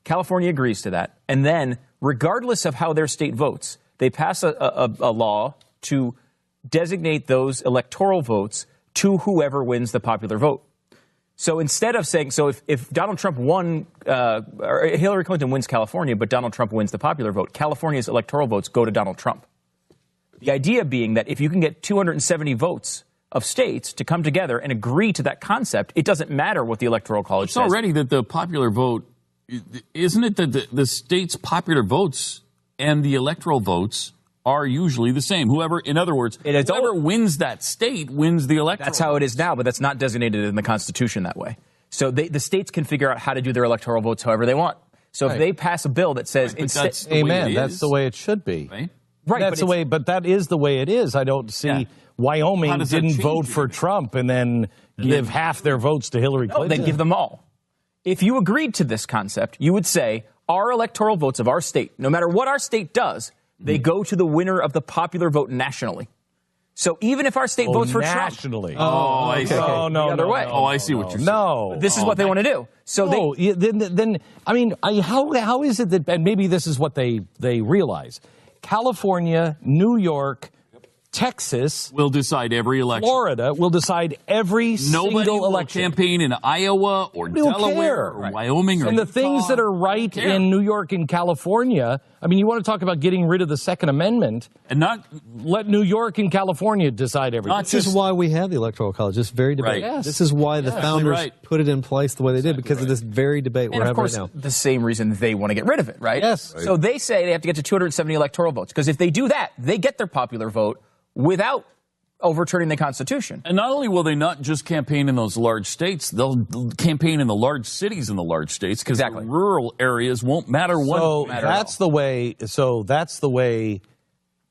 California agrees to that. And then, regardless of how their state votes, they pass a law to designate those electoral votes to whoever wins the popular vote. So instead of saying, if Donald Trump won, or Hillary Clinton wins California, but Donald Trump wins the popular vote, California's electoral votes go to Donald Trump. The idea being that if you can get 270 votes of states to come together and agree to that concept, it doesn't matter what the Electoral College says. It's already that the popular vote, isn't it that the states' popular votes and the electoral votes are usually the same? Whoever, in other words, whoever wins that state wins the electoral. That's how it is now, but that's not designated in the Constitution that way. So the states can figure out how to do their electoral votes however they want. So if they pass a bill that says, that's the way it should be. Right? That's the way, but that is the way it is. I don't see Wyoming didn't vote for Trump and then give half their votes to Hillary Clinton. No, they give them all. If you agreed to this concept, you would say our electoral votes of our state, no matter what our state does, they go to the winner of the popular vote nationally. So even if our state votes for nationally. Trump. Oh, I see. No, the other way. Oh, I see what you're saying. No. This is what they want to do. So how is it that, and maybe this is what they realize, California, New York, Texas will decide every election. Florida will decide every single election. Campaign in Iowa or Delaware or Wyoming or and the Utah. things that are right in New York and California. I mean, you want to talk about getting rid of the Second Amendment and not let New York and California decide everything. This is why we have the Electoral College. This very debate. Right. Yes. This is why the founders put it in place the way they did, because of this very debate we're having right now. The same reason they want to get rid of it, right? Yes. So they say they have to get to 270 electoral votes, because if they do that, they get their popular vote without overturning the Constitution. And not only will they not just campaign in those large states, they'll campaign in the large cities in the large states, because the rural areas won't matter what. So that's the way. So that's the way.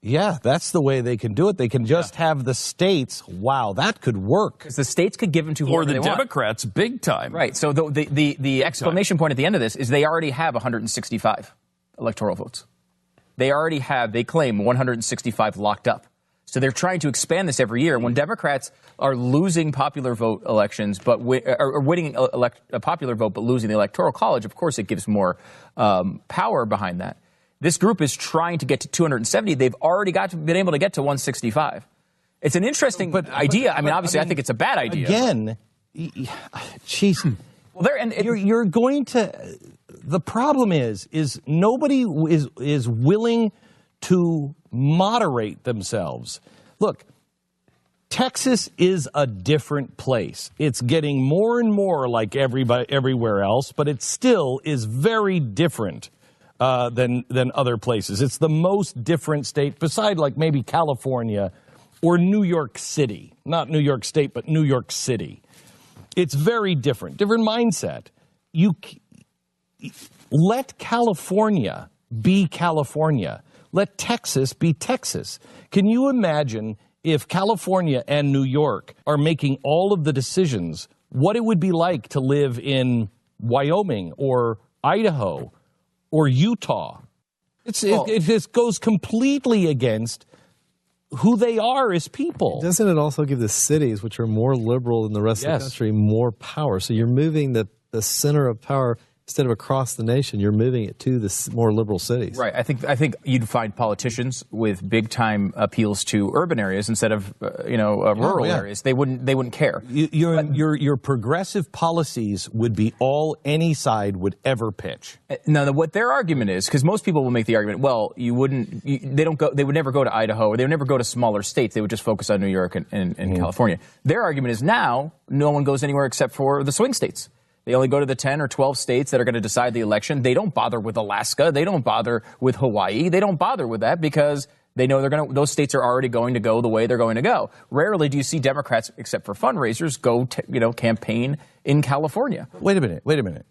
Yeah, that's the way they can do it. They can just have the states. Wow, that could work. Because the states could give them to whoever or the they want. Democrats, big time. Right. So the exclamation point at the end of this is they already have 165 electoral votes. They claim 165 locked up. So they're trying to expand this every year. When Democrats are losing popular vote elections, but are winning a popular vote, but losing the Electoral College, of course it gives more power behind that. This group is trying to get to 270. They've already been able to get to 165. It's an interesting idea. I mean, obviously, I think it's a bad idea. Again, Well, you're going to. The problem is nobody is willing to moderate themselves. Look, Texas is a different place. It's getting more and more like everywhere else, but it still is very different than other places. It's the most different state, beside like maybe California or New York City. Not New York State, but New York City. It's very different mindset. Let California be California. Let Texas be Texas. Can you imagine if California and New York are making all of the decisions, what it would be like to live in Wyoming or Idaho or Utah? It just goes completely against who they are as people. Doesn't it also give the cities, which are more liberal than the rest of the country, more power? So you're moving the center of power. Instead of across the nation, you're moving it to the more liberal cities. Right. I think you'd find politicians with big time appeals to urban areas instead of rural areas. They wouldn't care. Your progressive policies would be all any side would ever pitch. Now, what their argument is, because most people will make the argument, well, they would never go to Idaho, or they would never go to smaller states. They would just focus on New York and California. Their argument is now no one goes anywhere except for the swing states. They only go to the 10 or 12 states that are going to decide the election. They don't bother with Alaska. They don't bother with Hawaii. They don't bother with that because they know those states are already going to go the way they're going to go. Rarely do you see Democrats, except for fundraisers, go campaign in California. Wait a minute.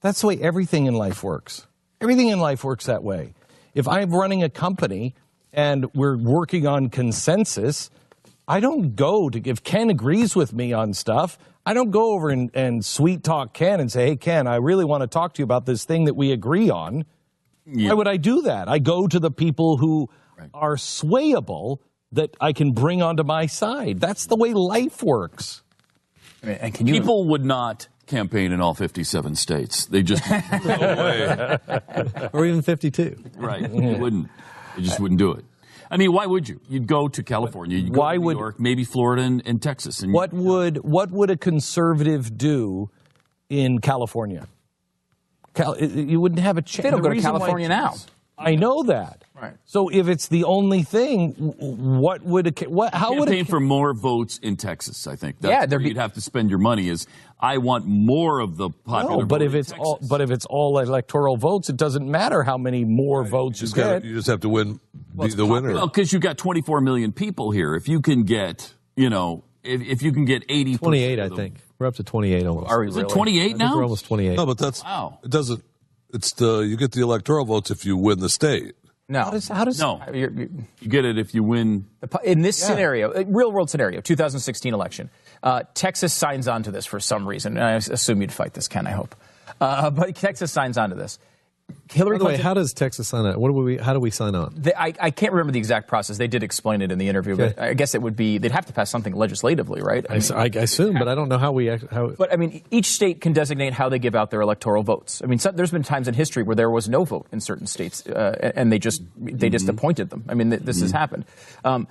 That's the way everything in life works. Everything in life works that way. If I'm running a company and we're working on consensus, I don't go to, if Ken agrees with me on stuff, I don't go over and sweet talk Ken and say, hey, Ken, I really want to talk to you about this thing that we agree on. Yeah. Why would I do that? I go to the people who are swayable that I can bring onto my side. That's the way life works. And people would not campaign in all 57 states. They just no way. Or even 52. Right. They wouldn't. They just wouldn't do it. I mean, why would you? You'd go to California, you'd go to New York, maybe Florida and Texas. And what would a conservative do in California? You wouldn't have a chance. They don't go to California now. I know that. Right. So if it's the only thing, how would it campaign for more votes in Texas? I think. That's where you'd have to spend your money. Is I want more of the popular. But if it's all electoral votes, it doesn't matter how many more votes you get. You just have to be the winner. Well, because you've got 24 million people here. If you can get, if you can get 80%. 28, I think we're up to 28 almost. Are we really? Is it 28 now? We're almost 28. No, but it doesn't. It's you get the electoral votes if you win the state. No. You get it if you win. In this scenario, real world scenario, 2016 election, Texas signs on to this for some reason. And I assume you'd fight this, Ken, I hope. But Texas signs on to this. Hillary Clinton, how does Texas sign on? How do we sign on? I can't remember the exact process. They did explain it in the interview, but I guess it would be they'd have to pass something legislatively, right? I assume, but I don't know how we. But I mean, each state can designate how they give out their electoral votes. I mean, there's been times in history where there was no vote in certain states, and they just appointed them. I mean, this has happened.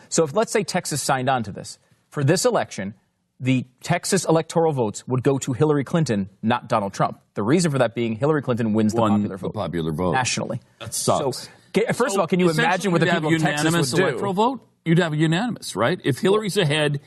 So if let's say Texas signed on to this for this election. The Texas electoral votes would go to Hillary Clinton, not Donald Trump. The reason for that being Hillary Clinton wins the popular vote nationally. That sucks. So, first of all, can you imagine what the people of Texas would do? Electoral vote? You'd have a unanimous, right? If Hillary's ahead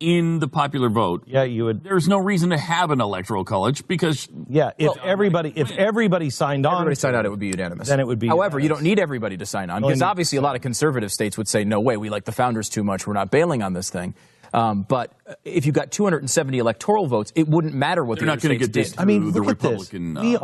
in the popular vote, you would. There's no reason to have an electoral college because if everybody signed on, it would be unanimous. Then it would be. However, you don't need everybody to sign on because obviously a lot of conservative states would say, no way, we like the founders too much. We're not bailing on this thing. But if you got 270 electoral votes, it wouldn't matter what they're not going to get this. I mean, the look Republican. At this.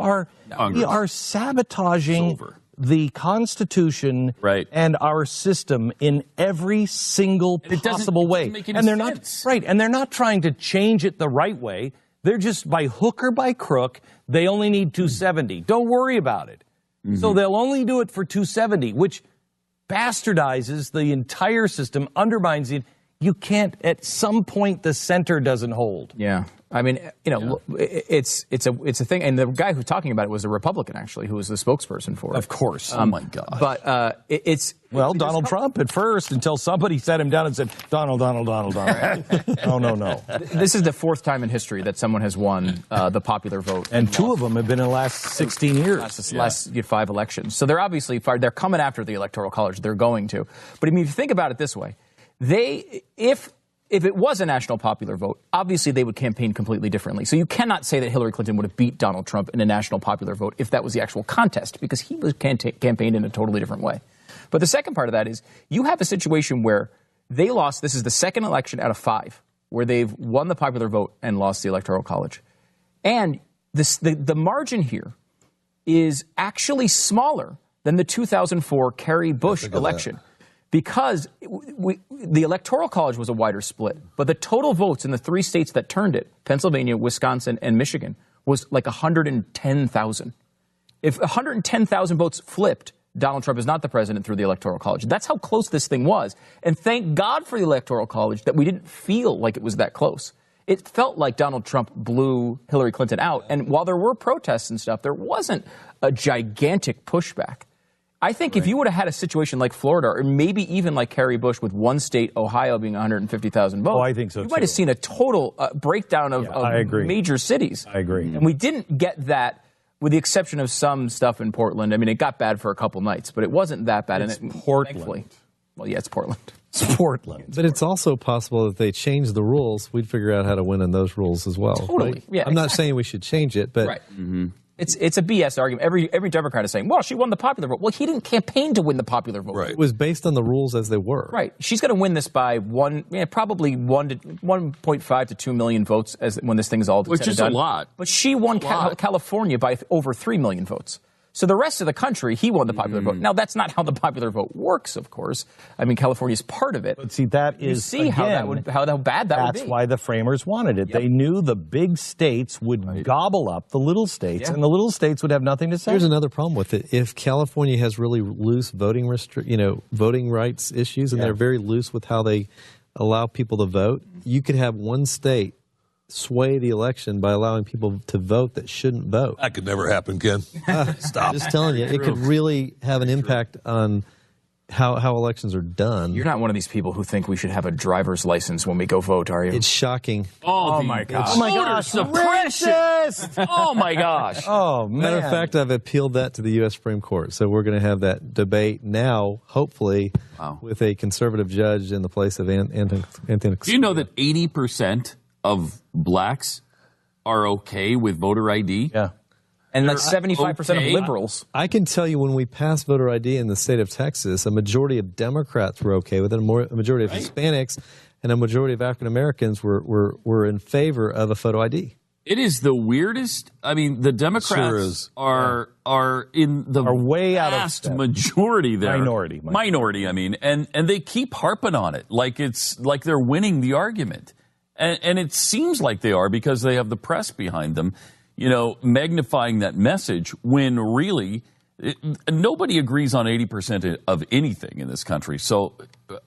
We are sabotaging the Constitution and our system in every single possible way. And they're not right. And they're not trying to change it the right way. They're just by hook or by crook. They only need 270. Don't worry about it. Mm-hmm. So they'll only do it for 270, which bastardizes the entire system, undermines it. you can't, at some point, the center doesn't hold. Yeah. I mean, it's a thing. And the guy who's talking about it was a Republican, actually, who was the spokesperson for it. Of course. Oh, my God. But it's... Well, Donald Trump at first, until somebody sat him down and said, Donald. No. This is the fourth time in history that someone has won the popular vote. And two of them have been in the last 16 years. Last 5 elections. So they're obviously they're coming after the Electoral College. They're going to. But I mean, if you think about it this way, if it was a national popular vote, obviously they would campaign completely differently. So you cannot say that Hillary Clinton would have beat Donald Trump in a national popular vote if that was the actual contest, because he was campaigned in a totally different way. But the second part of that is you have a situation where they lost. This is the second election out of 5 where they've won the popular vote and lost the Electoral College. And the margin here is actually smaller than the 2004 Kerry Bush election. Because the Electoral College was a wider split, but the total votes in the 3 states that turned it, Pennsylvania, Wisconsin, and Michigan, was like 110,000. If 110,000 votes flipped, Donald Trump is not the president through the Electoral College. That's how close this thing was. And thank God for the Electoral College that we didn't feel like it was that close. It felt like Donald Trump blew Hillary Clinton out. And while there were protests and stuff, there wasn't a gigantic pushback. I think if you would have had a situation like Florida, or maybe even like Kerry Bush with one state, Ohio, being 150,000 votes, I think so, you might have seen a total breakdown of major cities. I agree. And we didn't get that, with the exception of some stuff in Portland. I mean, it got bad for a couple nights, but it wasn't that bad. It's Portland. Thankfully, well, yeah, it's Portland. It's Portland. But it's also possible that they change the rules, we'd figure out how to win in those rules as well. Totally. Right? Yeah, I'm not saying we should change it, but... Right. Mm-hmm. It's a BS argument. Every Democrat is saying, well, she won the popular vote. Well, he didn't campaign to win the popular vote. Right. It was based on the rules as they were. Right. She's going to win this by probably 1.5 to 2 million votes when this thing is all which is done. A lot. But she won California by over 3 million votes. So the rest of the country, he won the popular vote. Now, that's not how the popular vote works, of course. I mean, California's part of it. But see, that is, how bad that would be. That's why the framers wanted it. Yep. They knew the big states would gobble up the little states, and the little states would have nothing to say. Here's another problem with it. If California has really loose voting rights issues, and they're very loose with how they allow people to vote, you could have one state sway the election by allowing people to vote that shouldn't vote. That could never happen, Ken. Stop. Just telling you, it could really have an impact on how elections are done. You're not one of these people who think we should have a driver's license when we go vote, are you? It's shocking. Oh my gosh. Oh my gosh. Suppression. Oh my gosh. Oh man. Matter of fact, I've appealed that to the U.S. Supreme Court. So we're going to have that debate now, hopefully, with a conservative judge in the place of Anthony. Do you know that 80% of blacks are okay with voter ID? Yeah. And like 75% of liberals. I can tell you when we passed voter ID in the state of Texas, a majority of Democrats were okay with it, a majority of Hispanics, and a majority of African Americans were in favor of a photo ID. It is the weirdest. I mean, the Democrats are in the way out vast majority there. Minority. I mean, and they keep harping on it like they're winning the argument. And it seems like they are because they have the press behind them, magnifying that message when really nobody agrees on 80% of anything in this country. So,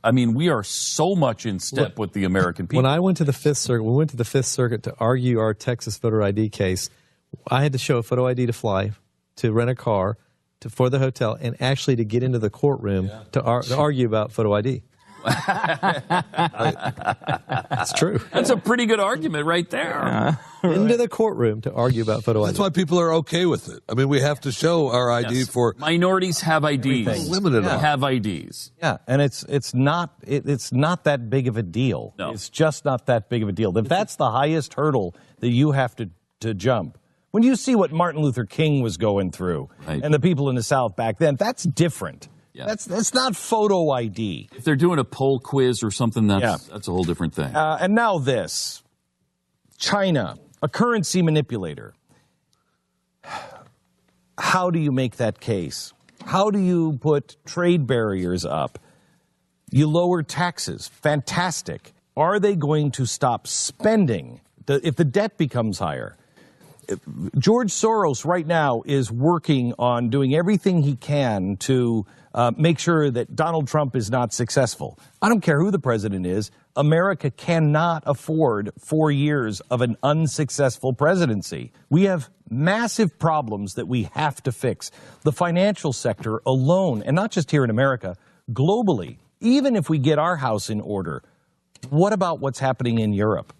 I mean, we are so much in step with the American people. When I went to the Fifth Circuit, we went to the Fifth Circuit to argue our Texas voter ID case. I had to show a photo ID to fly, to rent a car, for the hotel, and actually to get into the courtroom to argue about photo ID. It's true. That's a pretty good argument right there. Into the courtroom to argue about photo ID. That's why people are okay with it. I mean, we have to show our ID for minorities have IDs. Limited have IDs. Yeah, and it's not that big of a deal. No. It's just not that big of a deal. That's the highest hurdle that you have to jump. When you see what Martin Luther King was going through and the people in the South back then, that's different. Yeah. That's not photo ID. If they're doing a poll quiz or something, that's a whole different thing. And now this. China, a currency manipulator. How do you make that case? How do you put trade barriers up? You lower taxes. Fantastic. Are they going to stop spending if the debt becomes higher? George Soros right now is working on doing everything he can to make sure that Donald Trump is not successful. I don't care who the president is. America cannot afford 4 years of an unsuccessful presidency. We have massive problems that we have to fix. The financial sector alone, and not just here in America, globally, even if we get our house in order, what about what's happening in Europe?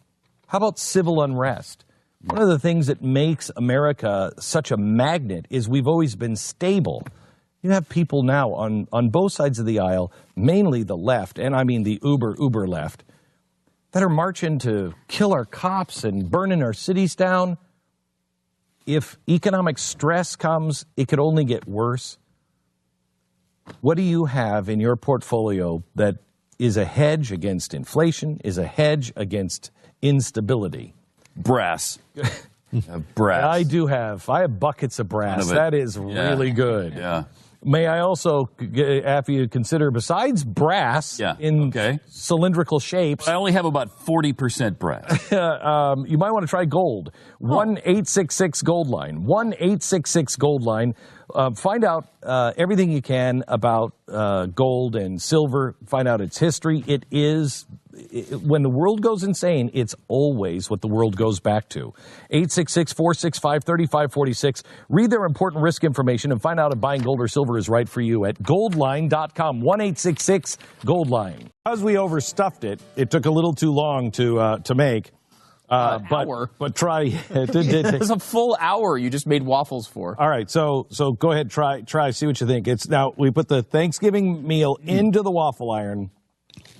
How about civil unrest? One of the things that makes America such a magnet is we've always been stable. You have people now on both sides of the aisle, mainly the left, and I mean the uber left, that are marching to kill our cops and burning our cities down. If economic stress comes, it could only get worse. What do you have in your portfolio that is a hedge against inflation, is a hedge against instability? Brass. Brass. I have buckets of brass. That is really good. Yeah. May I also have you consider, besides brass in cylindrical shapes? I only have about 40% brass. You might want to try gold. 1-866-GOLD-LINE. 1-866-GOLD-LINE. Find out everything you can about gold and silver. Find out its history. When the world goes insane, it's always what the world goes back to. 866-465-3546. Read their important risk information and find out if buying gold or silver is right for you at goldline.com. 1-866-GOLD-LINE. Because we overstuffed it, it took a little too long to make. Hour. But try. It was a full hour you just made waffles for. All right, so go ahead, try, see what you think. Now we put the Thanksgiving meal into the waffle iron.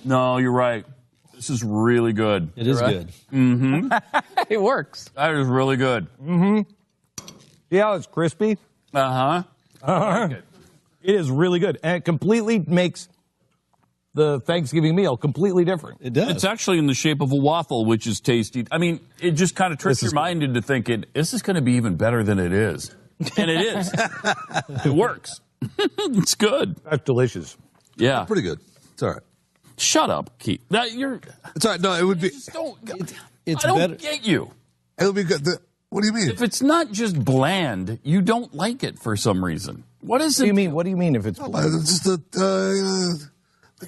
No, you're right. This is really good. It is good. Mm-hmm. It works. That is really good. Mm-hmm. Yeah, it's crispy. Uh-huh. It is really good. And it completely makes the Thanksgiving meal completely different. It does. It's actually in the shape of a waffle, which is tasty. I mean, it just kind of tricks your mind into thinking, this is going to be even better than it is. And it is. It works. It's good. That's delicious. Yeah. Pretty good. It's all right. Shut up, Keith. It's all right. No, it would be. I don't get you. It would be good. What do you mean? If it's not just bland, you don't like it for some reason. What is it? What do you mean if it's bland? It's just the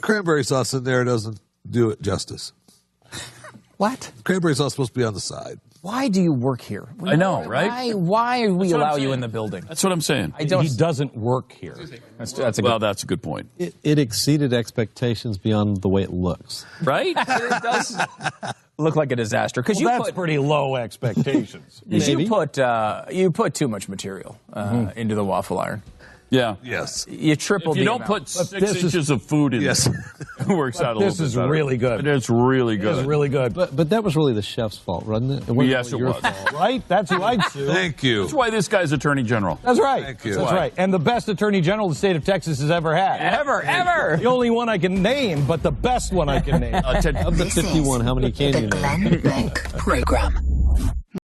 cranberry sauce in there doesn't do it justice. What? Cranberry sauce is supposed to be on the side. Why do you work here? I know, right? Why do we allow you in the building? That's what I'm saying. He doesn't work here. That's a good point. It exceeded expectations beyond the way it looks. Right? It does look like a disaster. Because that's pretty low expectations. You put too much material into the waffle iron. Yeah. Yes. You tripled the amount. If you don't put 6 inches of food in yes. it works out a little bit better. This is really good. It's really good. It's really good. But that was really the chef's fault, wasn't it? It wasn't Yes, it your was. fault. Right? That's who I'd sue. Thank you. That's why this guy's Attorney General. That's right. Thank you. That's right. And the best Attorney General the state of Texas has ever had. Ever. The only one I can name, but the best one I can name. Of the 51, how many can you name? Glenn Beck Program.